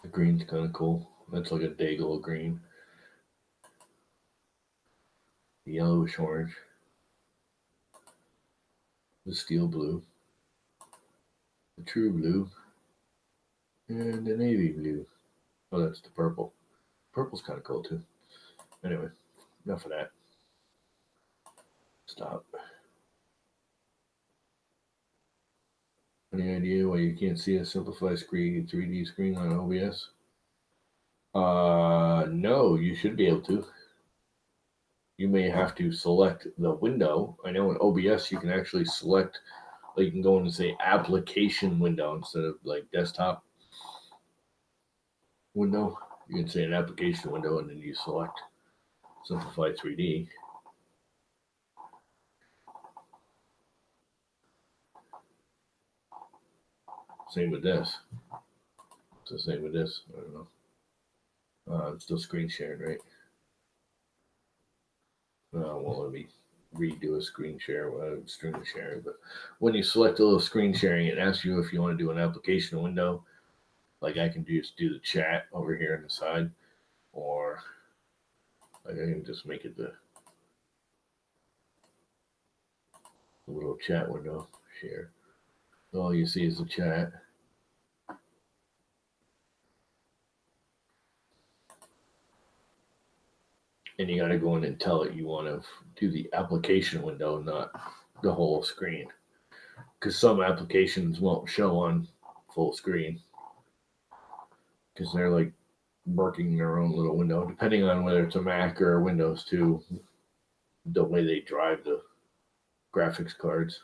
The green's kind of cool. That's like a Daigle green. The yellowish orange. The steel blue. The true blue. And the navy blue. Oh, that's the purple. Purple's kind of cool too. Anyway, enough of that. Stop. Any idea why you can't see a simplified screen 3D screen on OBS? No, you should be able to. You may have to select the window. I know in OBS you can actually select, like you can go in and say application window instead of like desktop window. You can say an application window and then you select Simplify 3D. Same with this. It's the same with this. I don't know. It's still screen sharing, right? Won't let me redo a screen share, screen sharing. But when you select a little screen sharing, it asks you if you want to do an application window. Like I can just do the chat over here on the side, or like I can just make it the little chat window share. All you see is the chat. And you got to go in and tell it you want to do the application window, not the whole screen. Because some applications won't show on full screen because they're like working their own little window, depending on whether it's a Mac or Windows 2, the way they drive the graphics cards.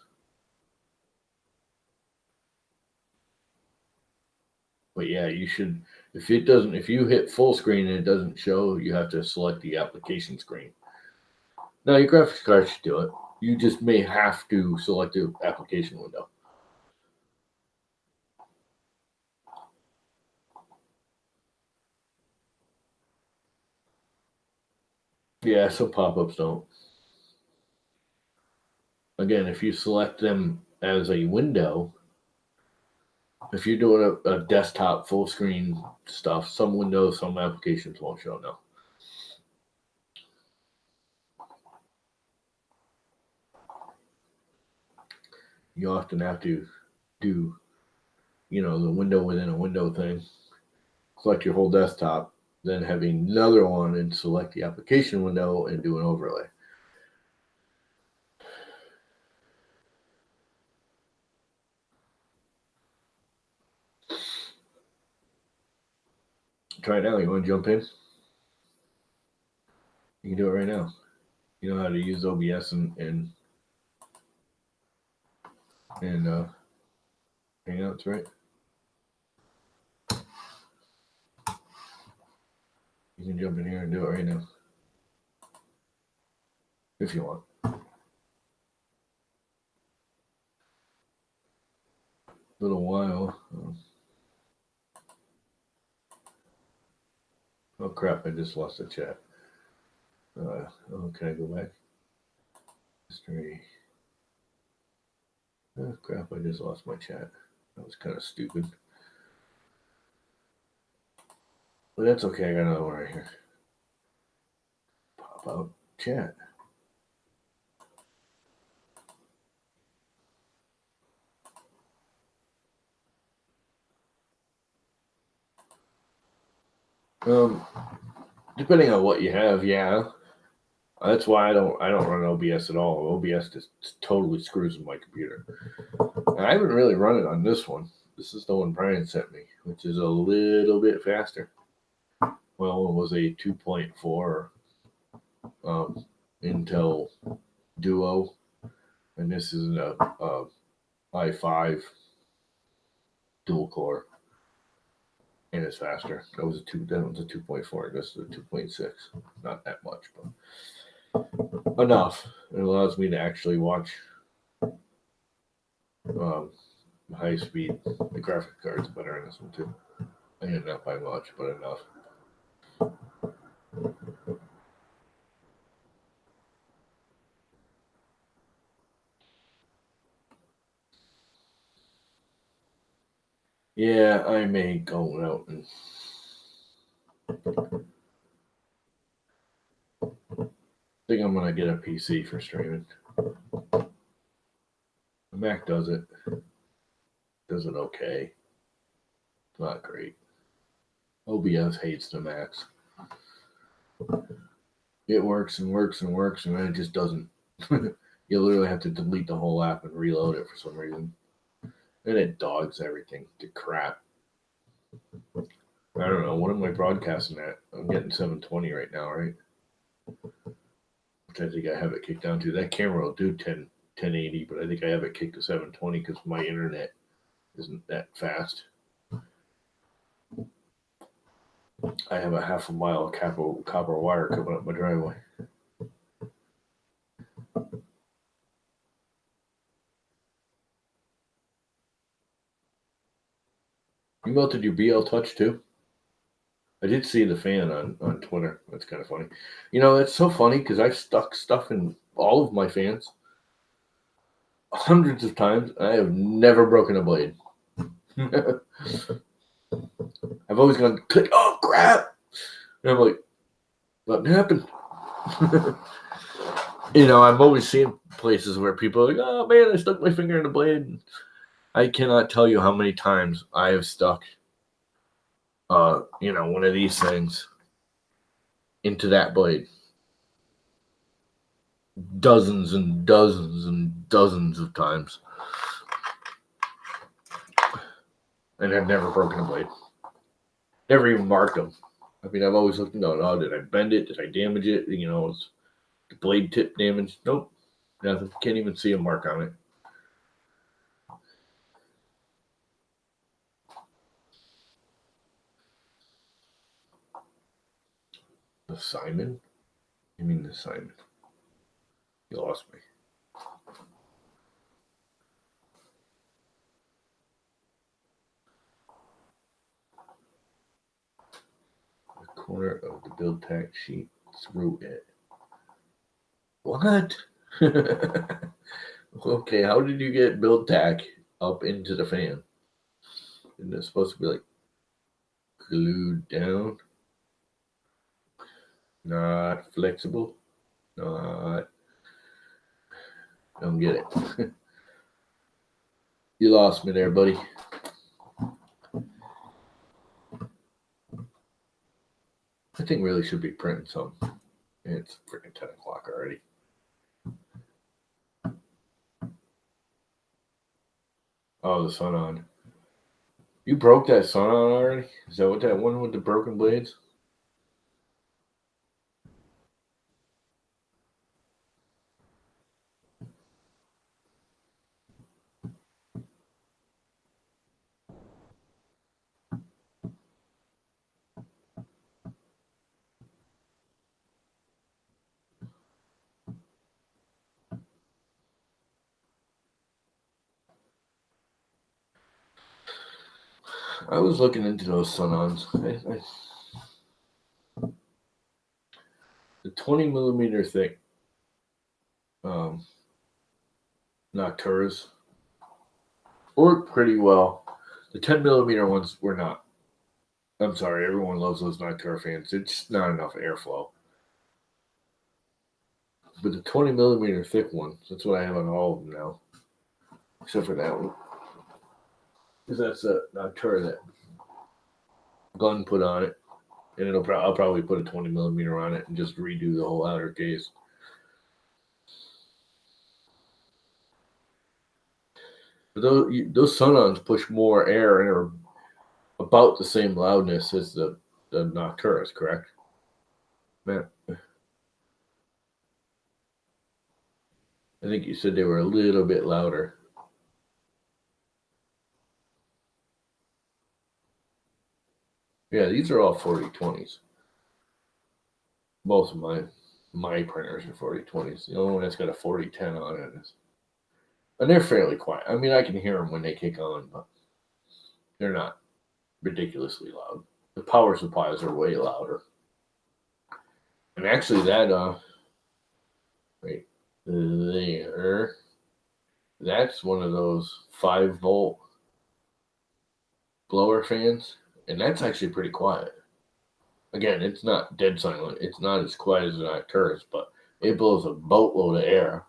But yeah, you should, if you hit full screen and it doesn't show, you have to select the application screen. Now, your graphics card should do it. You just may have to select the application window. Yeah, some pop-ups don't. Again, if you select them as a window, if you're doing a desktop full screen stuff, some windows, some applications won't show now. You often have to do, the window within a window thing. Select your whole desktop, then have another one and select the application window and do an overlay. Try it now. You want to jump in? You can do it right now. You know how to use OBS and Hangouts, right? You can jump in here and do it right now. If you want. Little while. Oh crap, I just lost the chat. Can I go back? History. Oh crap, I just lost my chat. That was kind of stupid. But that's okay, I got another one right here. Pop out chat. Depending on what you have, yeah. That's why I don't run OBS at all. OBS just totally screws with my computer. And I haven't really run it on this one. This is the one Brian sent me, which is a little bit faster. Well, it was a 2.4 Intel Duo, and this is a i5 dual core, and it's faster. That was a 2.4. This is a 2.6. Not that much, but enough. It allows me to actually watch high speed. The graphic card's better in this one too. And not by much, but enough. Yeah, I may go out and think I'm gonna get a PC for streaming. The Mac does it. Does it okay. It's not great. OBS hates the Macs. It works and works and works, and then it just doesn't. You literally have to delete the whole app and reload it for some reason. And it dogs everything to crap. I don't know. What am I broadcasting at? I'm getting 720 right now, right? Which I think I have it kicked down to. That camera will do 1080, but I think I have it kicked to 720 because my internet isn't that fast. I have a half a mile of copper wire coming up my driveway. You melted your BL Touch too? I did see the fan on Twitter. That's kind of funny. It's so funny because I've stuck stuff in all of my fans hundreds of times. I have never broken a blade. I've always gone, click, oh crap! And I'm like, what happened? I'm always seeing places where people are like, oh man, I stuck my finger in the blade. I cannot tell you how many times I have stuck, one of these things into that blade. Dozens and dozens and dozens of times. And I've never broken a blade. Never even marked them. I mean, I've always looked and gone, oh, did I bend it? Did I damage it? Is the blade tip damaged? Nope. Nothing. Can't even see a mark on it. The Simon? You mean the Simon? You lost me. The corner of the build tack sheet through it. What? Okay, how did you get build tack up into the fan? Isn't it supposed to be like glued down? Not flexible? Not. Don't get it. You lost me there, buddy. I think really should be printing some. It's freaking 10 o'clock already. Oh, the sun on. You broke that sun on already? Is that what that one with the broken blades? I was looking into those sun-ons. The 20 millimeter thick Nocturas worked pretty well. The 10 millimeter ones were not. I'm sorry, everyone loves those Noctura fans. It's not enough airflow. But the 20 millimeter thick ones, that's what I have on all of them now. Except for that one. Because that's a Noctura that Gun put on it. And I'll probably put a 20 millimeter on it and just redo the whole outer case. But those Sun-Ons push more air and are about the same loudness as the Nocturas, correct? Man, I think you said they were a little bit louder. Yeah, these are all 4020s. Both of my printers are 4020s. The only one that's got a 4010 on it is, and they're fairly quiet. I mean, I can hear them when they kick on, but they're not ridiculously loud. The power supplies are way louder. And actually, that right there, that's one of those 5-volt blower fans, and that's actually pretty quiet. Again, it's not dead silent. It's not as quiet as the Nocturas, but it blows a boatload of air,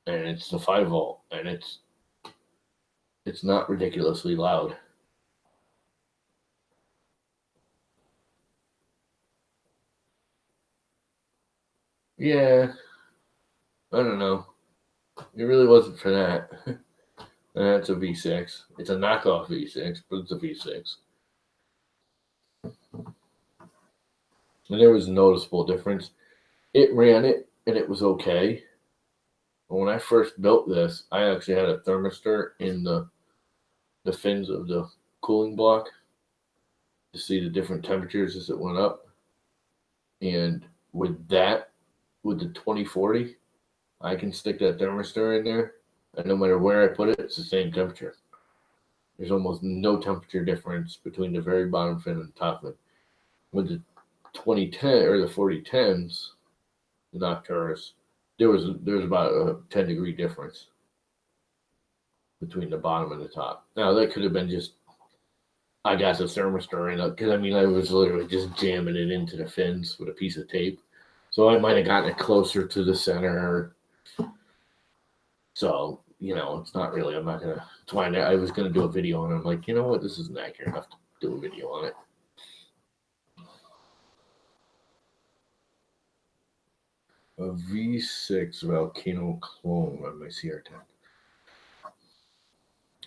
and it's the 5-volt, and it's not ridiculously loud. Yeah, I don't know. It really wasn't for that. And that's a V6. It's a knockoff V6, but it's a V6. And there was a noticeable difference. It ran it, and it was okay. But when I first built this, I actually had a thermistor in the fins of the cooling block to see the different temperatures as it went up. And with the 2040, I can stick that thermistor in there, and no matter where I put it, it's the same temperature. There's almost no temperature difference between the very bottom fin and the top fin. With the 2010 or the 4010s, the Nocturas, there was about a 10-degree difference between the bottom and the top. Now that could have been just I got the thermistor in it because I was literally just jamming it into the fins with a piece of tape, so I might have gotten it closer to the center. So it's not really. I'm not gonna. That's why I was gonna do a video on it. I'm like, you know what? This isn't accurate enough to do a video on it. A V6 Volcano clone on my CR10.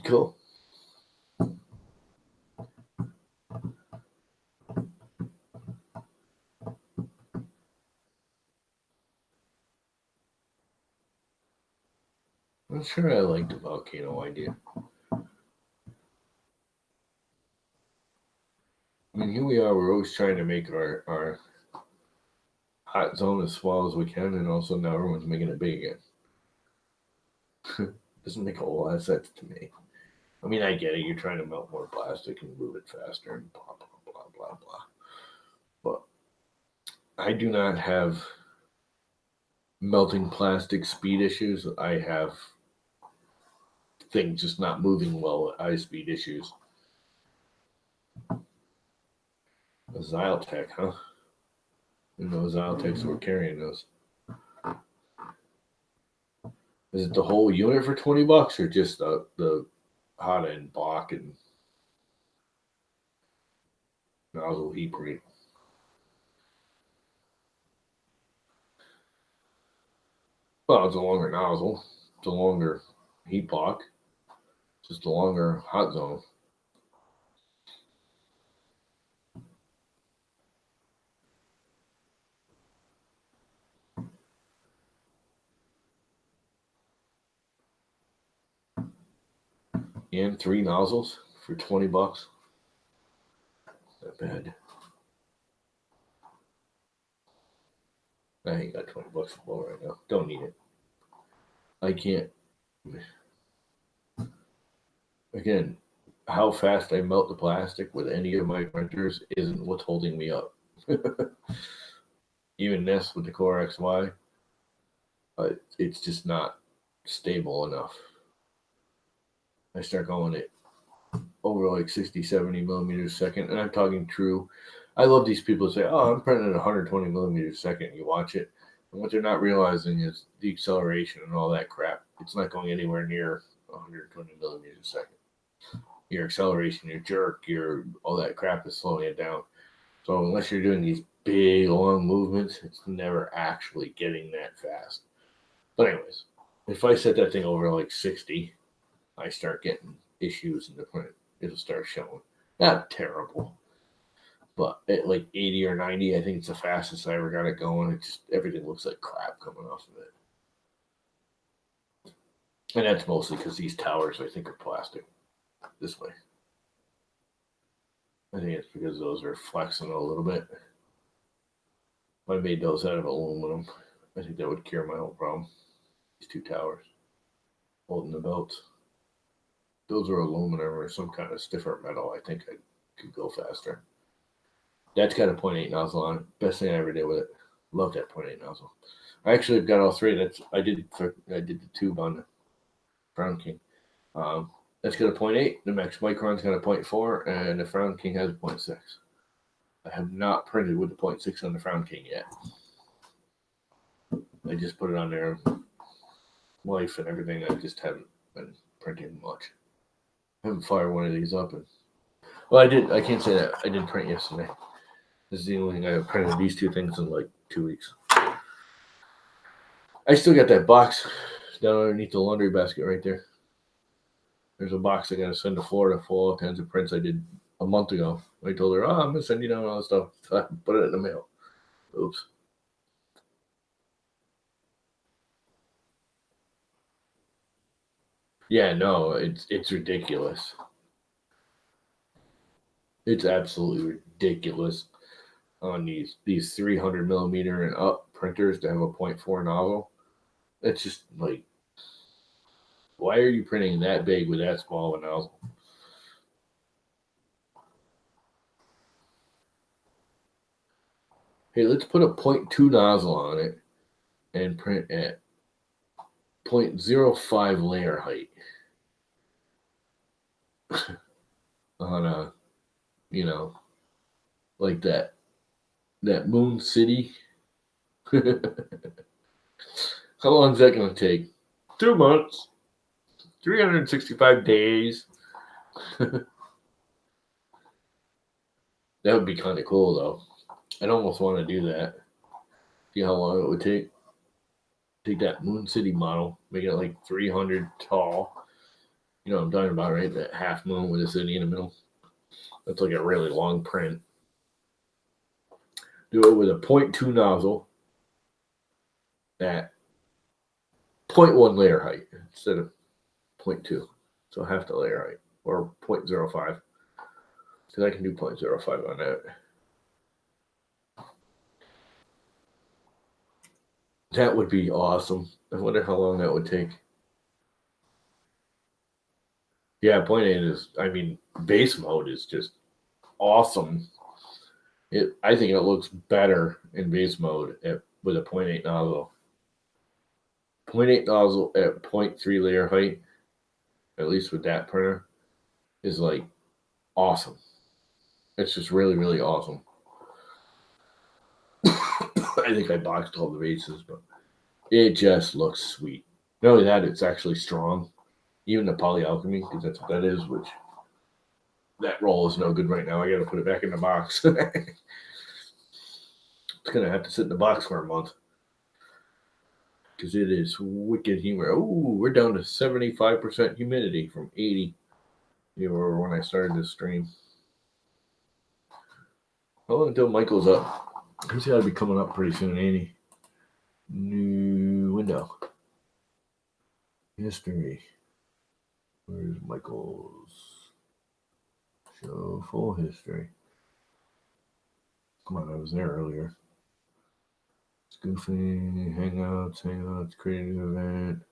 Cool. I'm sure I like the volcano idea. I mean, here we are. We're always trying to make our hot zone as small as we can, and also now everyone's making it big again. Doesn't make a whole lot of sense to me. I mean, I get it. You're trying to melt more plastic and move it faster and blah, blah, blah, blah, blah. But I do not have melting plastic speed issues. I have things just not moving well at high speed issues. A Xyltech, huh? And those Xyltechs were carrying those. Is it the whole unit for $20 or just the hot end block and nozzle heat rate? Well, it's a longer nozzle. It's a longer heat block. Just a longer hot zone. And 3 nozzles for $20. Not bad. I ain't got $20 to blow right now. Don't need it. I can't. Again, how fast I melt the plastic with any of my printers isn't what's holding me up. Even this with the Core XY, it's just not stable enough. I start going at over like 60, 70 millimeters a second, and I'm talking true. I love these people who say, oh, I'm printing at 120 millimeters a second. You watch it, and what they're not realizing is the acceleration and all that crap. It's not going anywhere near 120 millimeters a second. Your acceleration, your jerk, your all that crap is slowing it down. So unless you're doing these big long movements, it's never actually getting that fast. But anyways, if I set that thing over like 60, I start getting issues in the print. It'll start showing. Not terrible, but at like 80 or 90, I think it's the fastest I ever got it going. It just everything looks like crap coming off of it. And that's mostly because these towers, I think, are plastic this way. I think it's because those are flexing a little bit. If I made those out of aluminum, I think that would cure my whole problem. These 2 towers holding the belts. Those are aluminum or some kind of stiffer metal. I think I could go faster. That's got a 0.8 nozzle on it. Best thing I ever did with it. Love that 0.8 nozzle. I actually got all 3. I did the tube on the Frown King. That's got a 0.8. The Max Micron's got a 0.4, and the Frown King has a 0.6. I have not printed with the 0.6 on the Frown King yet. I just put it on there. Life and everything. I just haven't been printing much. I haven't fired one of these up. Well, I did. I can't say that. I didn't print yesterday. This is the only thing I have printed these 2 things in like 2 weeks. I still got that box down underneath the laundry basket right there. There's a box I got to send to Florida full of all kinds of prints I did a month ago. I told her, I'm going to send you down all this stuff. So I put it in the mail. Oops. Yeah, no, it's ridiculous. It's absolutely ridiculous on these 300 millimeter and up printers to have a 0.4 nozzle. It's just like, why are you printing that big with that small of a nozzle? Hey, let's put a 0.2 nozzle on it and print at 0.05 layer height on a, like that Moon City. How long is that going to take? 2 months. 365 days. That would be kind of cool, though. I'd almost want to do that. See how long it would take. Take that Moon City model, make it like 300 tall. You know what I'm talking about, right? That half moon with a city in the middle. That's like a really long print. Do it with a 0.2 nozzle at 0.1 layer height instead of 0.2. So half the layer height, or 0.05. Because I can do 0.05 on that. That would be awesome. I wonder how long that would take. Yeah, 0.8 is, I mean, base mode is just awesome. I think it looks better in base mode with a 0.8 nozzle. 0.8 nozzle at 0.3 layer height, at least with that printer, is like awesome. It's just really, really awesome. I think I boxed all the bases, but it just looks sweet. Not only that, it's actually strong. Even the polyalchemy, because that's what that is, which that roll is no good right now. I got to put it back in the box. It's going to have to sit in the box for a month. Because it is wicked humid. Oh, we're down to 75% humidity from 80. You were when I started this stream. How long until Michael's up? He's got to be coming up pretty soon, ain't he? New window. History. Where's Michael's? Show full history. Come on, I was there earlier. Goofing, hangouts, create a new event.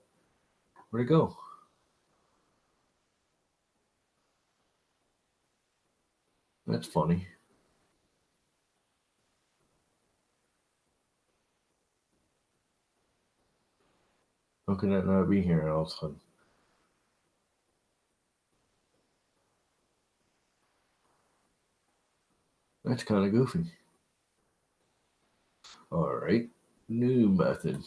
Where'd it go? That's funny. How can that not be here all of a sudden? That's kind of goofy. All right, new method.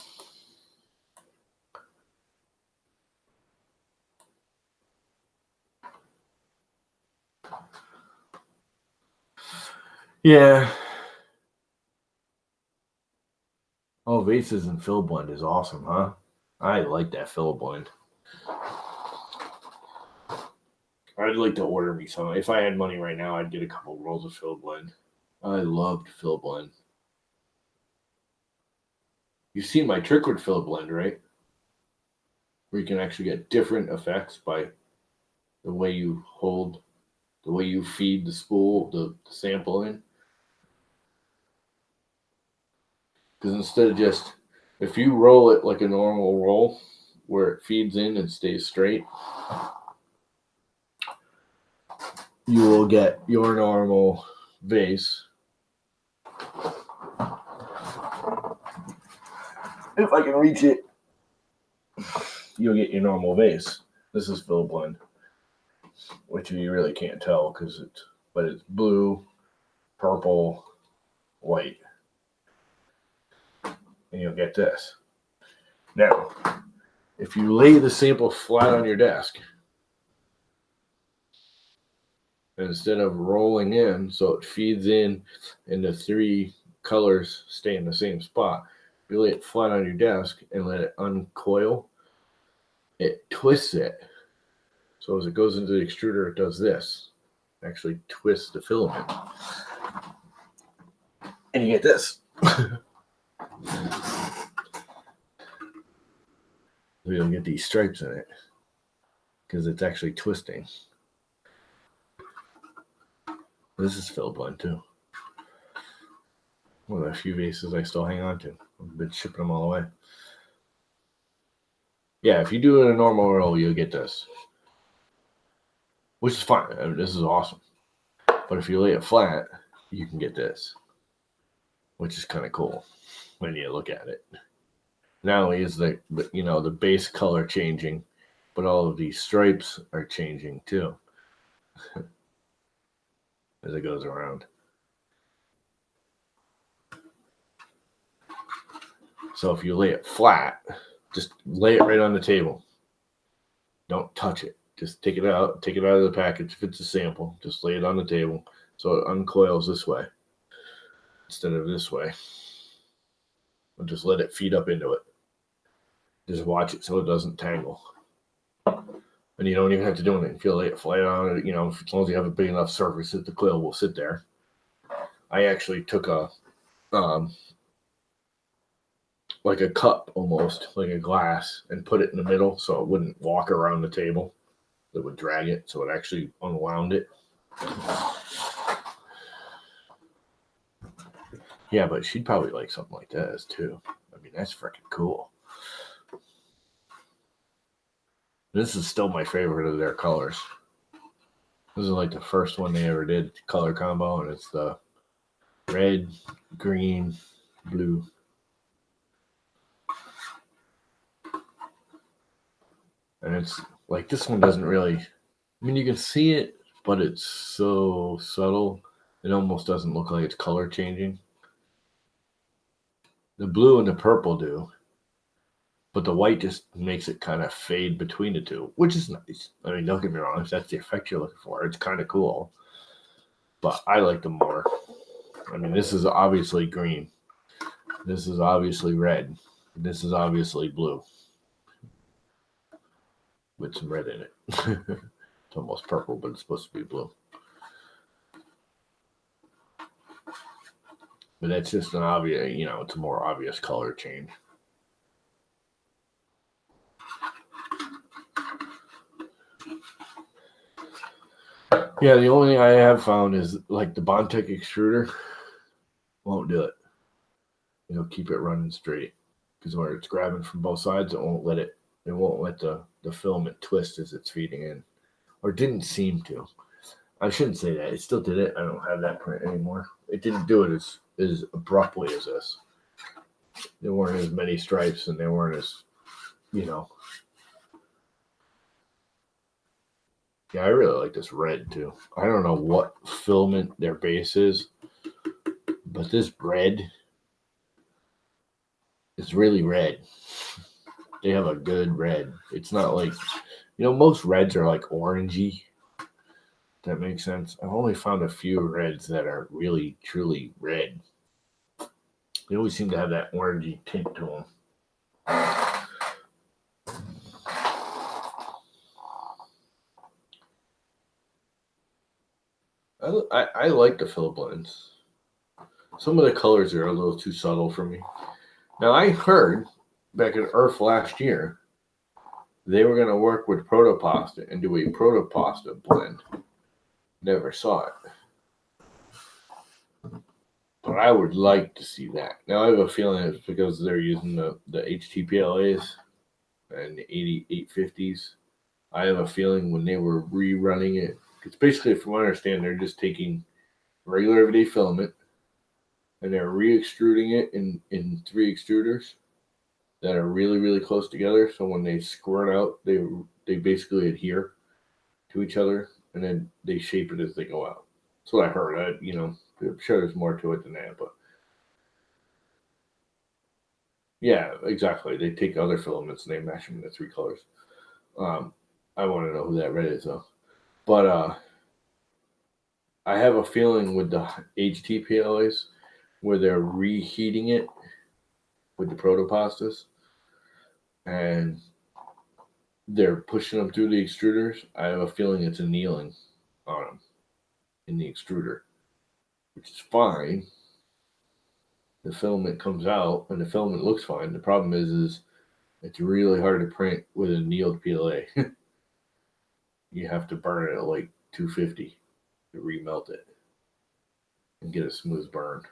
Yeah. Oh, vases and fill blend is awesome, huh? I like that fill blend. I'd like to order me some. If I had money right now, I'd get a couple rolls of fill blend. I loved fill blend. You've seen my trick with fill blend, right? Where you can actually get different effects by the way you hold, the way you feed the spool, the sample in. Because instead of just, if you roll it like a normal roll, where it feeds in and stays straight, you will get your normal vase. If I can reach it, you'll get your normal vase. This is fill blend, which you really can't tell because it's blue, purple, white. And you'll get this. Now, if you lay the sample flat on your desk, instead of rolling in so it feeds in and the three colors stay in the same spot, you lay it flat on your desk and let it uncoil, it twists it. So as it goes into the extruder, it does this. Actually twists the filament. And you get this. You'll get these stripes in it because it's actually twisting. This is fill blend too. One of the few vases I still hang on to. I've been shipping them all away. Yeah, if you do it in a normal roll, you'll get this. Which is fine. I mean, this is awesome. But if you lay it flat, you can get this. Which is kind of cool when you look at it. Not only is the base color changing, but all of these stripes are changing too as it goes around. So if you lay it flat, just lay it right on the table. Don't touch it. Just take it out of the package if it's a sample. Just lay it on the table so it uncoils this way instead of this way. And just let it feed up into it. Just watch it so it doesn't tangle. And you don't even have to do anything. If you lay it flat on it, as long as you have a big enough surface that the coil will sit there. I actually took like a cup almost, like a glass, and put it in the middle so it wouldn't walk around the table. It would drag it, so it actually unwound it. Yeah, but she'd probably like something like this too. I mean, that's freaking cool. This is still my favorite of their colors. This is like the first one they ever did, color combo, and it's the red, green, blue. And it's like this one doesn't really, I mean, you can see it, but it's so subtle. It almost doesn't look like it's color changing. The blue and the purple do, but the white just makes it kind of fade between the two, which is nice. I mean, don't get me wrong, if that's the effect you're looking for, it's kind of cool. But I like them more. I mean, this is obviously green. This is obviously red. This is obviously blue with some red in it. It's almost purple, but it's supposed to be blue. But that's just an obvious, it's a more obvious color change. Yeah, the only thing I have found is like the Bondtech extruder won't do it. It'll keep it running straight because where it's grabbing from both sides, it won't let the filament twist as it's feeding in, or didn't seem to. I shouldn't say that. It still did it. I don't have that print anymore. It didn't do it as abruptly as this. There weren't as many stripes, and they weren't as, Yeah, I really like this red too. I don't know what filament their base is, but this red is really red. They have a good red. It's not like, most reds are like orangey. That makes sense. I've only found a few reds that are really, truly red. They always seem to have that orangey tint to them. I like the fill blends. Some of the colors are a little too subtle for me. Now, I heard back at Earth last year, they were going to work with Protopasta and do a Protopasta blend. Never saw it. But I would like to see that. Now, I have a feeling it's because they're using the HTPLAs and the 8850s. I have a feeling when they were rerunning it, it's basically, from what I understand, they're just taking regular everyday filament and they're re-extruding it in 3 extruders that are really, really close together. So when they squirt out, they basically adhere to each other, and then they shape it as they go out. That's what I heard. I'm sure there's more to it than that, but yeah, exactly. They take other filaments and they mash them into 3 colors. I want to know who that red is though. But I have a feeling with the HTPLAs where they're reheating it with the protopastas and they're pushing them through the extruders. I have a feeling it's annealing on them in the extruder, which is fine. The filament comes out and the filament looks fine. The problem is it's really hard to print with an annealed PLA. You have to burn it at like 250 to remelt it and get a smooth burn.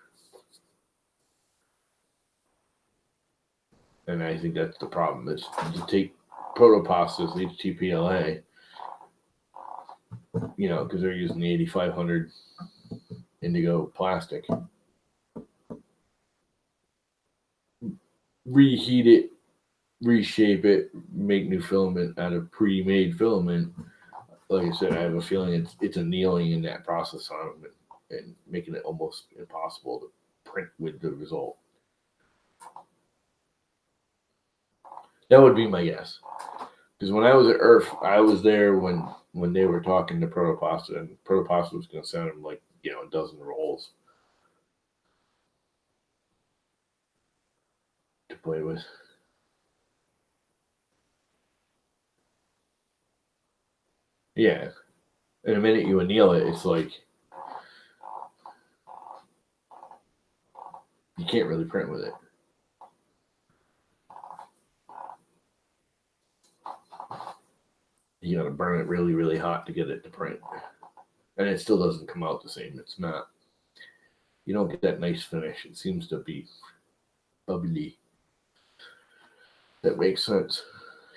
And I think that's the problem is you take Protopastas, HTPLA, because they're using the 8500 indigo plastic. Reheat it, reshape it, make new filament out of pre-made filament. Like I said, I have a feeling it's annealing in that process on them and making it almost impossible to print with the result. That would be my guess. Because when I was at Earth, I was there when they were talking to Protopasta, and Protopasta was going to send him like a dozen rolls to play with. Yeah, and the minute you anneal it, it's like you can't really print with it. You got to burn it really, really hot to get it to print, and it still doesn't come out the same. It's not. You don't get that nice finish. It seems to be bubbly. That makes sense.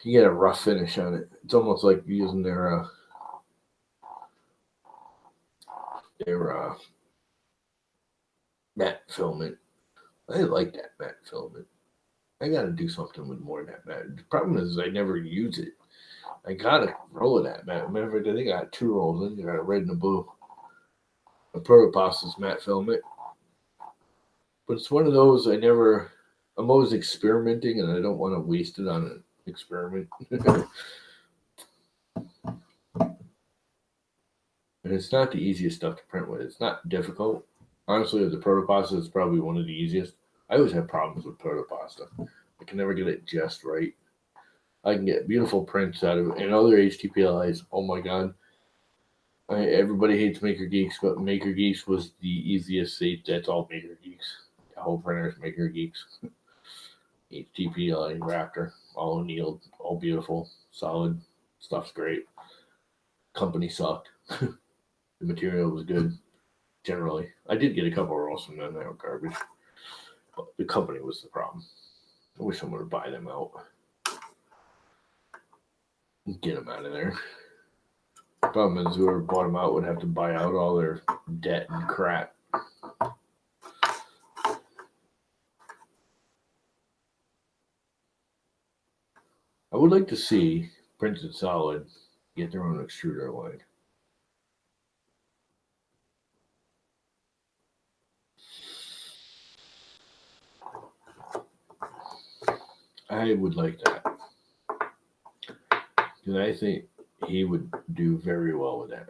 You get a rough finish on it. It's almost like using their matte filament. I like that matte filament. I got to do something with more of that matte. The problem is I never use it. I got a roll of that matte. Remember, I think I got 2 rolls. Then I got a red and a blue. A Protopasta's matte filament. But it's one of those I'm always experimenting, and I don't want to waste it on an experiment. And it's not the easiest stuff to print with. It's not difficult. Honestly, the Protopasta is probably one of the easiest. I always have problems with Protopasta. I can never get it just right. I can get beautiful prints out of it. And other HTPLIs, oh my god. Everybody hates Maker Geeks, but Maker Geeks was the easiest. That's all Maker Geeks. The whole printer is Maker Geeks. HTPLI Raptor, all annealed, all beautiful, solid. Stuff's great. Company sucked. The material was good, generally. I did get a couple of rolls from them that were garbage. But the company was the problem. I wish someone would buy them out. Get them out of there. The problem is whoever bought them out would have to buy out all their debt and crap. I would like to see Printed Solid get their own extruder line. I would like that. Because I think he would do very well with that.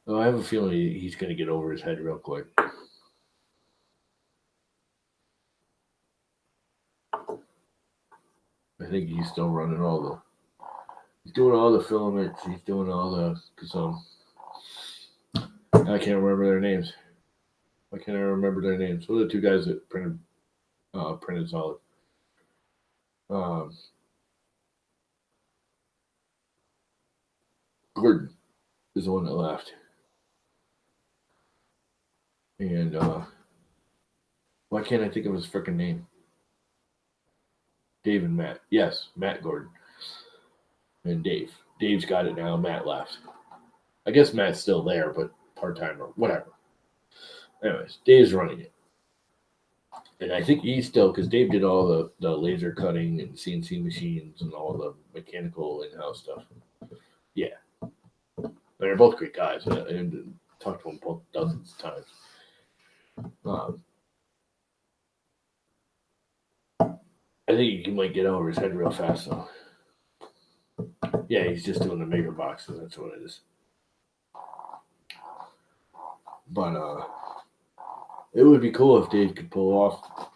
Though I have a feeling he's going to get over his head real quick. I think he's still running he's doing all the filaments. He's doing all the, I can't remember their names. Why can't I remember their names? What are the 2 guys that printed Solid? Gordon is the one that left. And why can't I think of his freaking name? Dave and Matt. Yes, Matt Gordon. And Dave. Dave's got it now. Matt left. I guess Matt's still there, but part-time or whatever. Anyways, Dave's running it. And I think he's still, because Dave did all the laser cutting and CNC machines and all the mechanical in-house stuff. Yeah. They're both great guys. I talked to them both dozens of times. I think he might get over his head real fast, though. Yeah, he's just doing the maker boxes. That's what it is. But it would be cool if Dave could pull off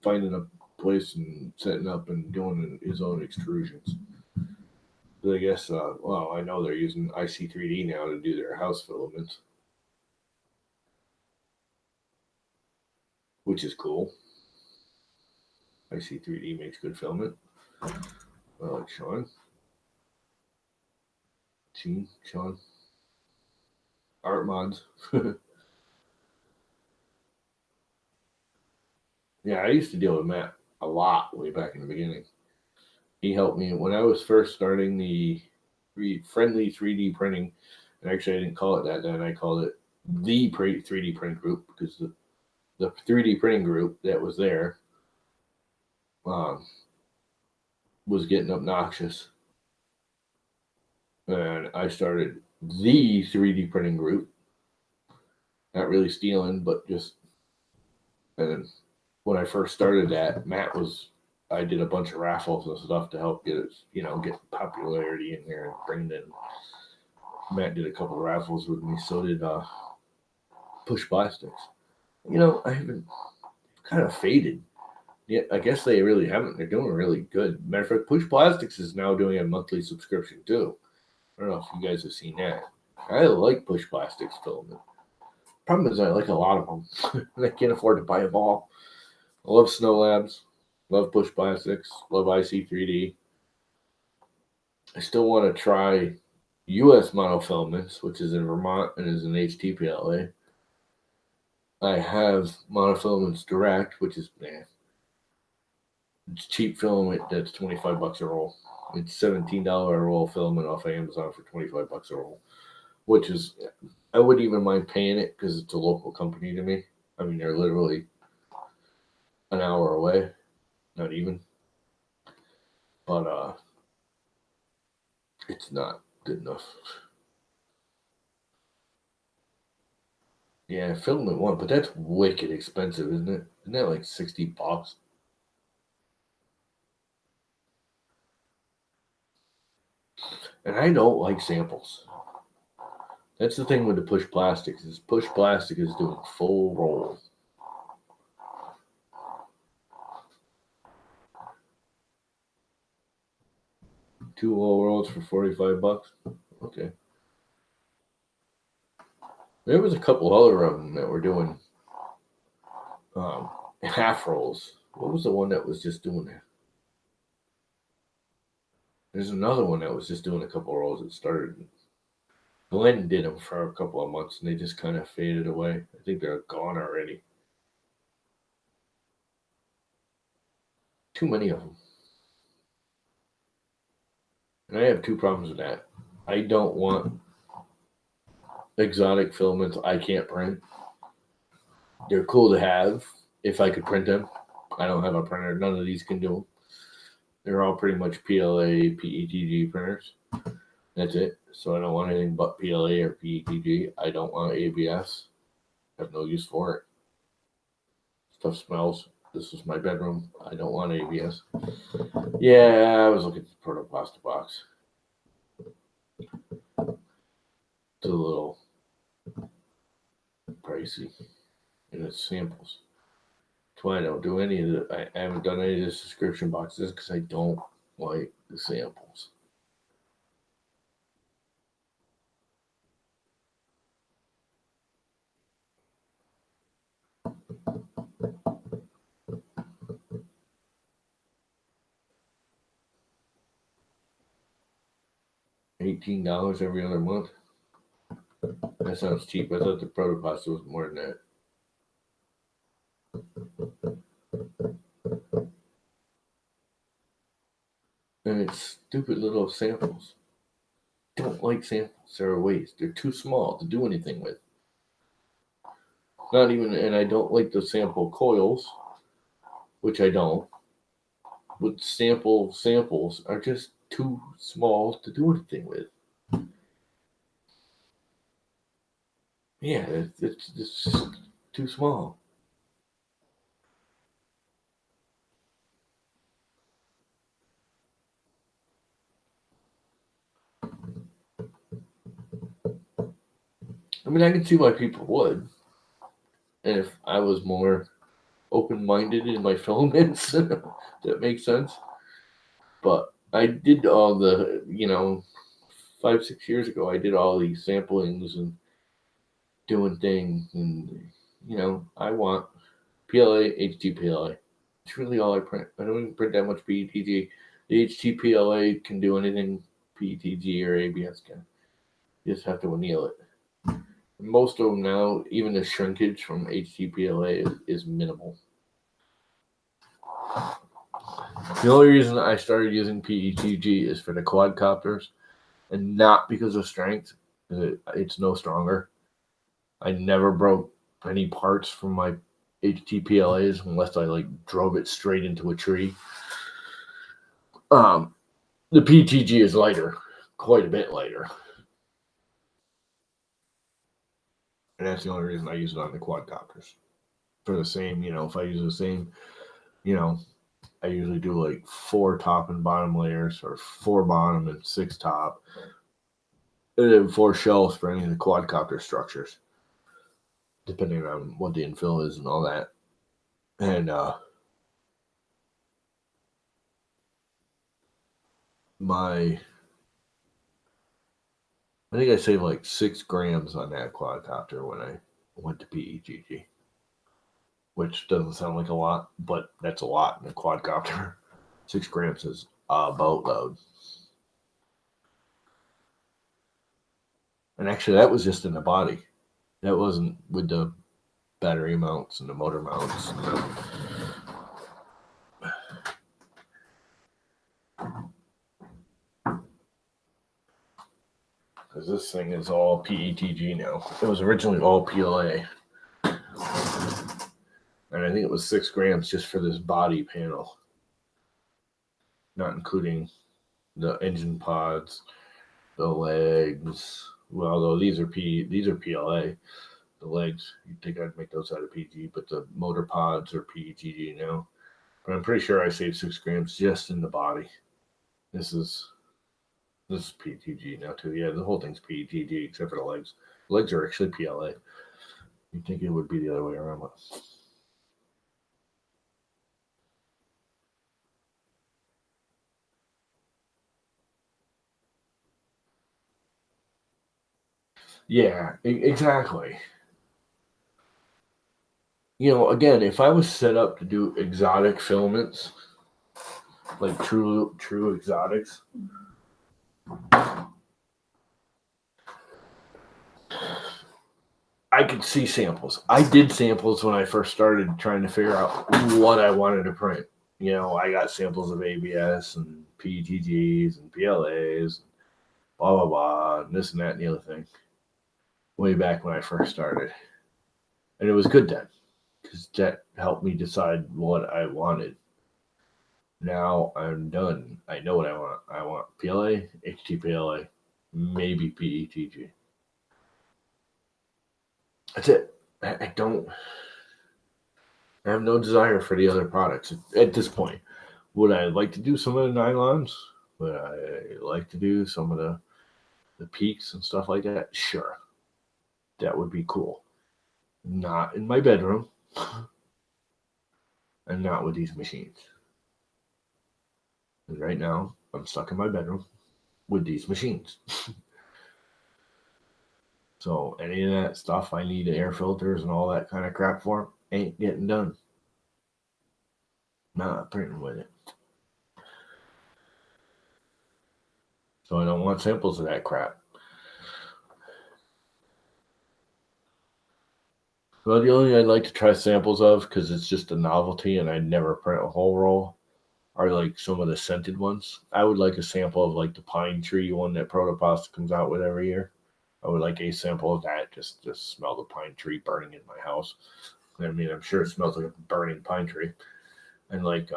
finding a place and setting up and doing his own extrusions. But I guess, I know they're using IC3D now to do their house filaments, which is cool. IC3D makes good filament. I like Sean. Sean. Art mods. Yeah, I used to deal with Matt a lot way back in the beginning. He helped me when I was first starting the friendly 3D printing. And actually, I didn't call it that then. I called it the 3D print group because the 3D printing group that was there was getting obnoxious. And I started the 3D printing group. Not really stealing, but just. And when I first started that, Matt was I did a bunch of raffles and stuff to help get it, get popularity in there and bring it in. Matt did a couple of raffles with me. So did Push Plastics. I haven't kind of faded. Yeah, I guess they really haven't. They're doing really good. Matter of fact, Push Plastics is now doing a monthly subscription too. I don't know if you guys have seen that. I like Push Plastics filament. Problem is, I like a lot of them. I can't afford to buy them all. I love Snow Labs, love Push Plastics, love IC3D. I still want to try U.S. monofilaments, which is in Vermont and is an HTPLA. I have monofilaments direct, which is it's cheap filament that's $25 a roll. It's $17 a roll filament off of Amazon for $25 a roll, which is, I wouldn't even mind paying it because it's a local company to me. I mean, they're literally an hour away, not even. But it's not good enough. Yeah, filament one, but that's wicked expensive, isn't it? Isn't that like $60? And I don't like samples. That's the thing with the Push Plastics is Push Plastic is doing full roll. Two whole rolls for $45. Okay. There was a couple other of them that were doing half rolls. What was the one that was just doing that? There's another one that was just doing a couple rolls that started. Glenn did them for a couple of months and they just kind of faded away. I think they're gone already. Too many of them. And I have two problems with that. I don't want exotic filaments I can't print. They're cool to have if I could print them. I don't have a printer. None of these can do them. They're all pretty much PLA, PETG printers. That's it. So I don't want anything but PLA or PETG. I don't want ABS. I have no use for it. Stuff smells. This is my bedroom. I don't want ABS. Yeah, I was looking at the Protoplastic box. It's a little pricey. And it's samples. That's why I don't do any of the. I haven't done any of the subscription boxes because I don't like the samples. $18 every other month. That sounds cheap. I thought the Protoplastic was more than that. And it's stupid little samples. Don't like samples. They're a waste. They're too small to do anything with. Not even, and I don't like the sample coils, which I don't. But samples are just too small to do anything with. Yeah, it's just too small. I mean, I can see why people would. And if I was more open-minded in my filaments, that makes sense. But I did all the, 5-6 years ago, I did all these samplings and doing things. And, I want PLA, HTPLA. It's really all I print. I don't even print that much PETG. The HTPLA can do anything PETG or ABS can. You just have to anneal it. Most of them now, even the shrinkage from HTPLA is minimal. The only reason I started using PETG is for the quadcopters and not because of strength. It's no stronger. I never broke any parts from my HTPLAs unless I drove it straight into a tree. The PETG is lighter, quite a bit lighter. And that's the only reason I use it on the quadcopters. For the same, if I use the same, I usually do like 4 top and bottom layers, or 4 bottom and 6 top, and then 4 shells for any of the quadcopter structures, depending on what the infill is and all that. And I think I saved like 6 grams on that quadcopter when I went to PETG, which doesn't sound like a lot, but that's a lot in a quadcopter. 6 grams is a boatload. And actually, that was just in the body. That wasn't with the battery mounts and the motor mounts. Because this thing is all PETG now. It was originally all PLA. And I think it was 6 grams just for this body panel, not including the engine pods, the legs. Well, though these are PLA. The legs, you'd think I'd make those out of PG, but the motor pods are PETG now. But I'm pretty sure I saved 6 grams just in the body. This is PETG now too. Yeah, the whole thing's PETG except for the legs. The legs are actually PLA. You'd think it would be the other way around. Yeah, exactly. Again, if I was set up to do exotic filaments, like true exotics, I could see samples. I did samples when I first started trying to figure out what I wanted to print. I got samples of ABS and PETGs and PLAs, blah, blah, blah, and this and that and the other thing, way back when I first started. And it was good then, because that helped me decide what I wanted. Now I'm done. I know what I want. I want PLA, HTPLA, maybe PETG. That's it. I have no desire for the other products at this point. Would I like to do some of the nylons? Would I like to do some of the peaks and stuff like that? Sure. That would be cool. Not in my bedroom and not with these machines. And right now, I'm stuck in my bedroom with these machines. So any of that stuff I need air filters and all that kind of crap for ain't getting done. Not printing with it. So I don't want samples of that crap. Well, the only thing I'd like to try samples of, because it's just a novelty and I'd never print a whole roll, are like some of the scented ones. I would like a sample of like the pine tree one that Protopasta comes out with every year. I would like a sample of that just to smell the pine tree burning in my house. I mean, I'm sure it smells like a burning pine tree. And like, they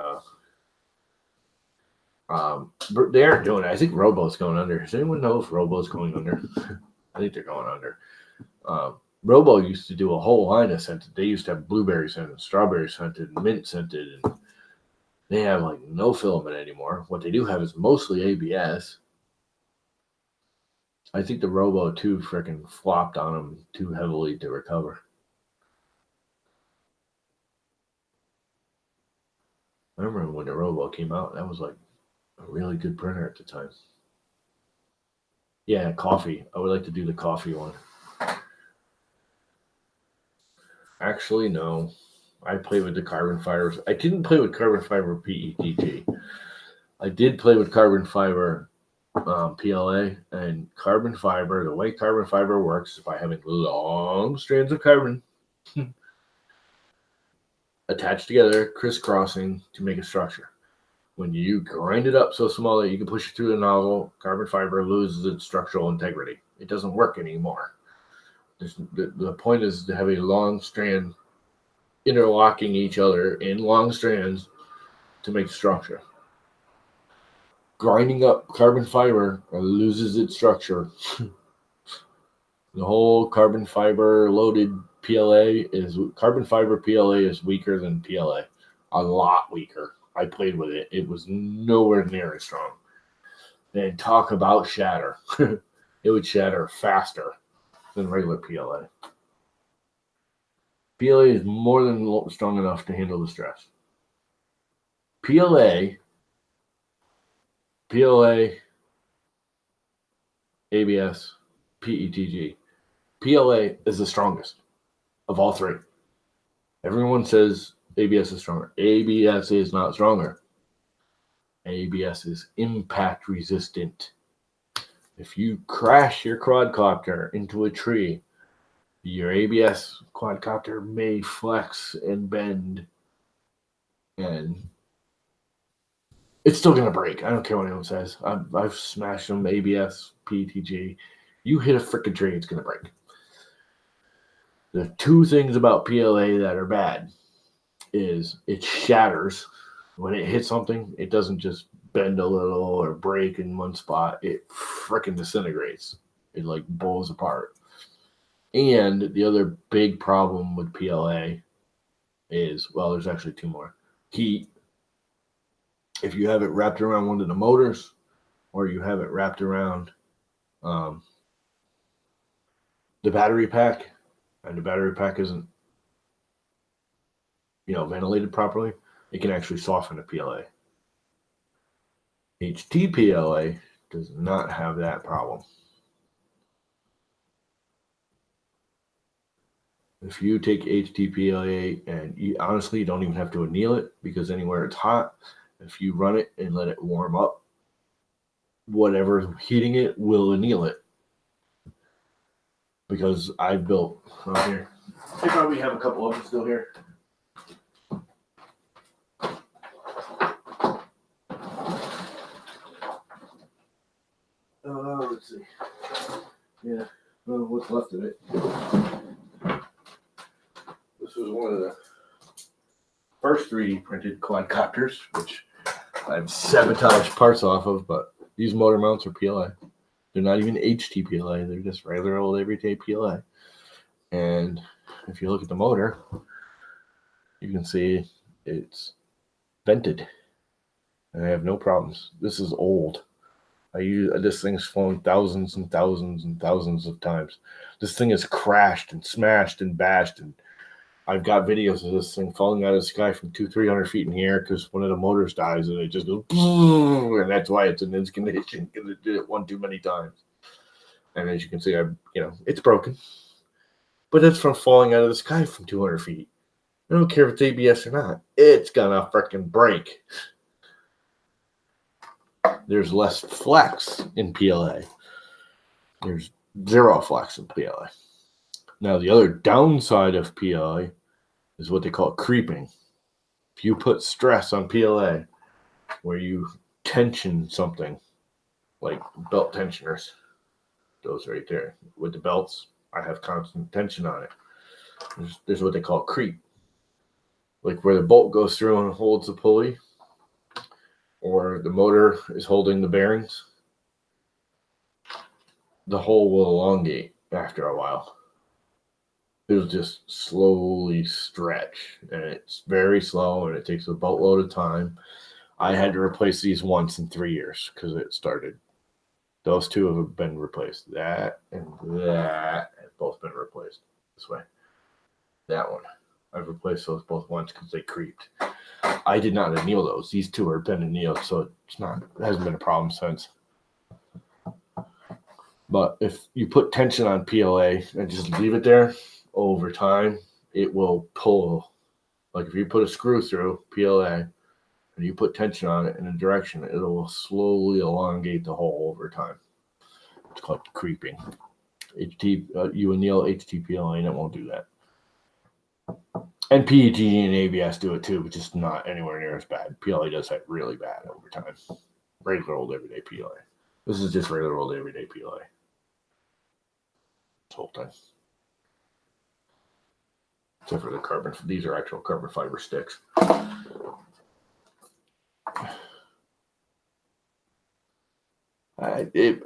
aren't doing it. I think Robo's going under. Does anyone know if Robo's going under? I think they're going under. Robo used to do a whole line of scented. They used to have blueberry scented, strawberry scented, mint scented, and they have like no filament anymore. What they do have is mostly ABS. I think the Robo 2 freaking flopped on them too heavily to recover. I remember when the Robo came out, that was like a really good printer at the time. Yeah, coffee. I would like to do the coffee one. Actually, no. I played with the carbon fibers. I didn't play with carbon fiber PETG. I did play with carbon fiber PLA, and carbon fiber. The way carbon fiber works is by having long strands of carbon attached together, crisscrossing to make a structure. When you grind it up so small that you can push it through the nozzle, carbon fiber loses its structural integrity. It doesn't work anymore. The point is to have a long strand interlocking each other in long strands to make structure. Grinding up carbon fiber loses its structure. The whole carbon fiber loaded carbon fiber PLA is weaker than PLA. A lot weaker. I played with it. It was nowhere near as strong. And talk about shatter. It would shatter faster than regular PLA. PLA is more than strong enough to handle the stress. PLA, ABS, PETG. PLA is the strongest of all three. Everyone says ABS is stronger. ABS is not stronger. ABS is impact resistant. If you crash your quadcopter into a tree, your ABS quadcopter may flex and bend, and it's still going to break. I don't care what anyone says. I've smashed them, ABS, PTG. You hit a freaking tree, it's going to break. The two things about PLA that are bad is it shatters. When it hits something, it doesn't just bend a little or break in one spot. It freaking disintegrates. It like blows apart. And the other big problem with PLA is, well, there's actually two more. Heat. If you have it wrapped around one of the motors, or you have it wrapped around the battery pack, and the battery pack isn't, ventilated properly, it can actually soften a PLA. HT-PLA does not have that problem. If you take HT-PLA and you honestly don't even have to anneal it, because anywhere it's hot, if you run it and let it warm up, whatever's heating it will anneal it. Because I built here. I probably have a couple of them still here. Let's see. Yeah, well, what's left of it. This was one of the first 3D printed quadcopters, which I've sabotaged parts off of, but these motor mounts are PLA. They're not even HT PLA. They're just regular old everyday PLA. And if you look at the motor, you can see it's vented. And I have no problems. This is old. This thing's flown thousands and thousands and thousands of times. This thing has crashed and smashed and bashed, and I've got videos of this thing falling out of the sky from 200-300 feet in the air because one of the motors dies and it just goes, and that's why it's in this condition, because it did it one too many times. And as you can see, it's broken, but it's from falling out of the sky from 200 feet. I don't care if it's ABS or not. It's gonna freaking break. There's less flex in PLA. There's zero flex in PLA. Now, the other downside of PLA is what they call creeping. If you put stress on PLA, where you tension something, like belt tensioners, those right there, with the belts, I have constant tension on it. There's what they call creep. Like where the bolt goes through and holds the pulley, or the motor is holding the bearings, the hole will elongate after a while. It'll just slowly stretch, and it's very slow, and it takes a boatload of time. I had to replace these once in 3 years because it started. Those two have been replaced. That and that have both been replaced this way. That one, I've replaced those both once because they creeped. I did not anneal those. These two are been annealed, so it hasn't been a problem since. But if you put tension on PLA and just leave it there, over time, it will pull. Like if you put a screw through PLA and you put tension on it in a direction, it will slowly elongate the hole over time. It's called creeping. You anneal HT PLA and it won't do that. And PETG and ABS do it too, but just not anywhere near as bad. PLA does that really bad over time. Regular old everyday PLA. This is just regular old everyday PLA. This whole thing. Except for the carbon. These are actual carbon fiber sticks. It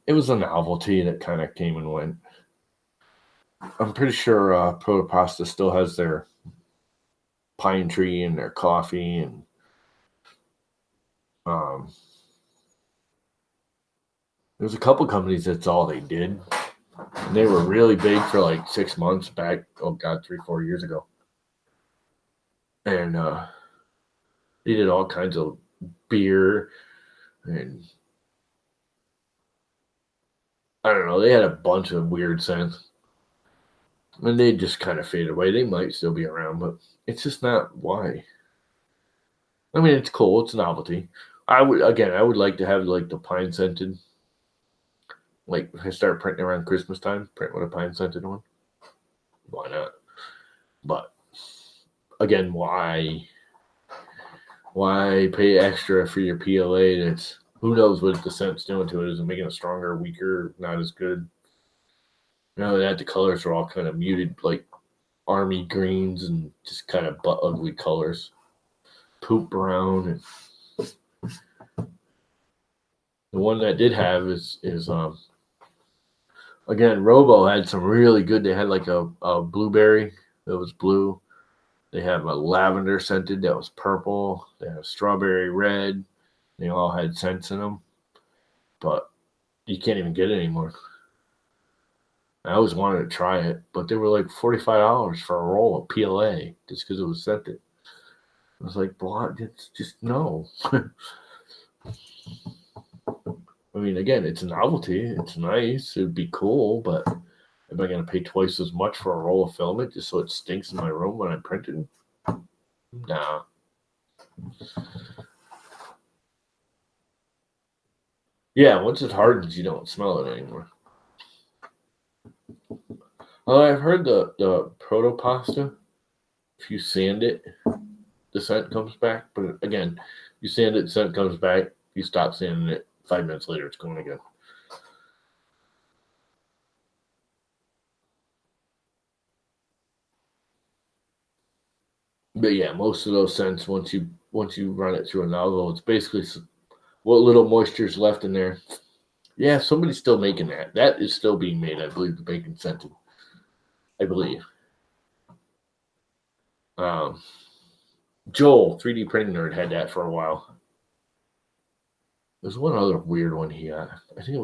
was a novelty that kind of came and went. I'm pretty sure Protopasta still has their pine tree and their coffee, and There's a couple companies that's all they did. And they were really big for like 6 months back. Oh God, 3-4 years ago. And they did all kinds of beer and I don't know. They had a bunch of weird scents, and they just kind of faded away. They might still be around, but it's just not why. I mean, it's cool. It's a novelty. I would like to have like the pine scented. Like if I start printing around Christmas time, print with a pine scented one. Why not? But again, why? Why pay extra for your PLA? That's who knows what the scent's doing to it. Is it making it stronger, weaker, not as good? That the colors are all kind of muted, like army greens and just kind of butt ugly colors. Poop brown. And the one that did have is again, Robo had some really good. They had like a blueberry that was blue. They have a lavender scented that was purple. They have strawberry red. They all had scents in them, but you can't even get it anymore. I always wanted to try it, but they were like $45 for a roll of PLA just because it was scented. I was like, "What? It's just no." I mean, again, it's a novelty. It's nice. It'd be cool, but am I going to pay twice as much for a roll of filament just so it stinks in my room when I'm printing? Nah. Yeah, once it hardens, you don't smell it anymore. Well, I've heard the proto pasta, if you sand it, the scent comes back. But again, you sand it, the scent comes back. You stop sanding it, 5 minutes later, it's going again. But yeah, most of those scents, once you run it through a nozzle, it's basically what little moisture is left in there. Yeah, somebody's still making that. That is still being made, I believe, the bacon scented. I believe. Um, Joel, 3D printing nerd, had that for a while. There's one other weird one he had. I think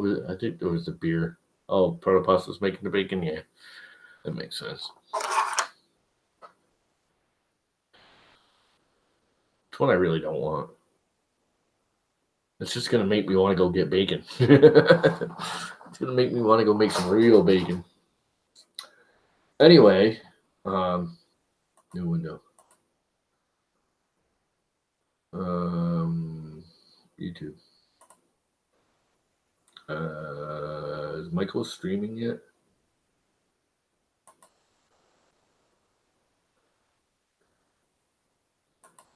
there was the beer. Oh, Protopasta's making the bacon. Yeah, that makes sense. It's one I really don't want. It's just gonna make me want to go get bacon. It's gonna make me want to go make some real bacon. Anyway, new window. YouTube. Is Michael streaming yet?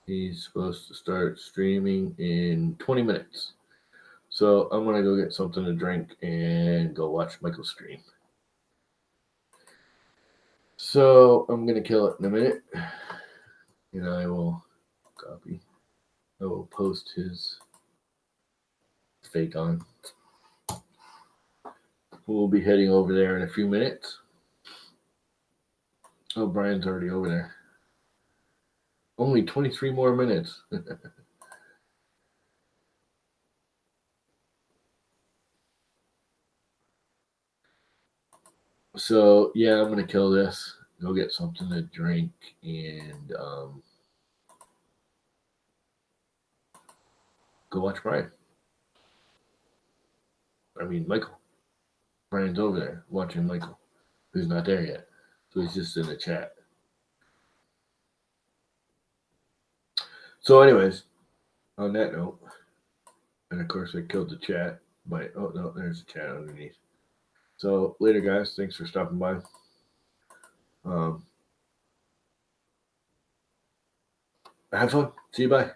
He's supposed to start streaming in 20 minutes. So I'm going to go get something to drink and go watch Michael stream. So I'm going to kill it in a minute. And I will copy. I will post his fake on. We'll be heading over there in a few minutes. Oh, Brian's already over there. Only 23 more minutes. So yeah, I'm gonna kill this. Go get something to drink and go watch Brian. I mean Michael. Brian's over there watching Michael, who's not there yet. So he's just in the chat. So, anyways, on that note, and of course I killed the chat by oh no, there's the chat underneath. So later, guys. Thanks for stopping by. Have fun. See you. Bye.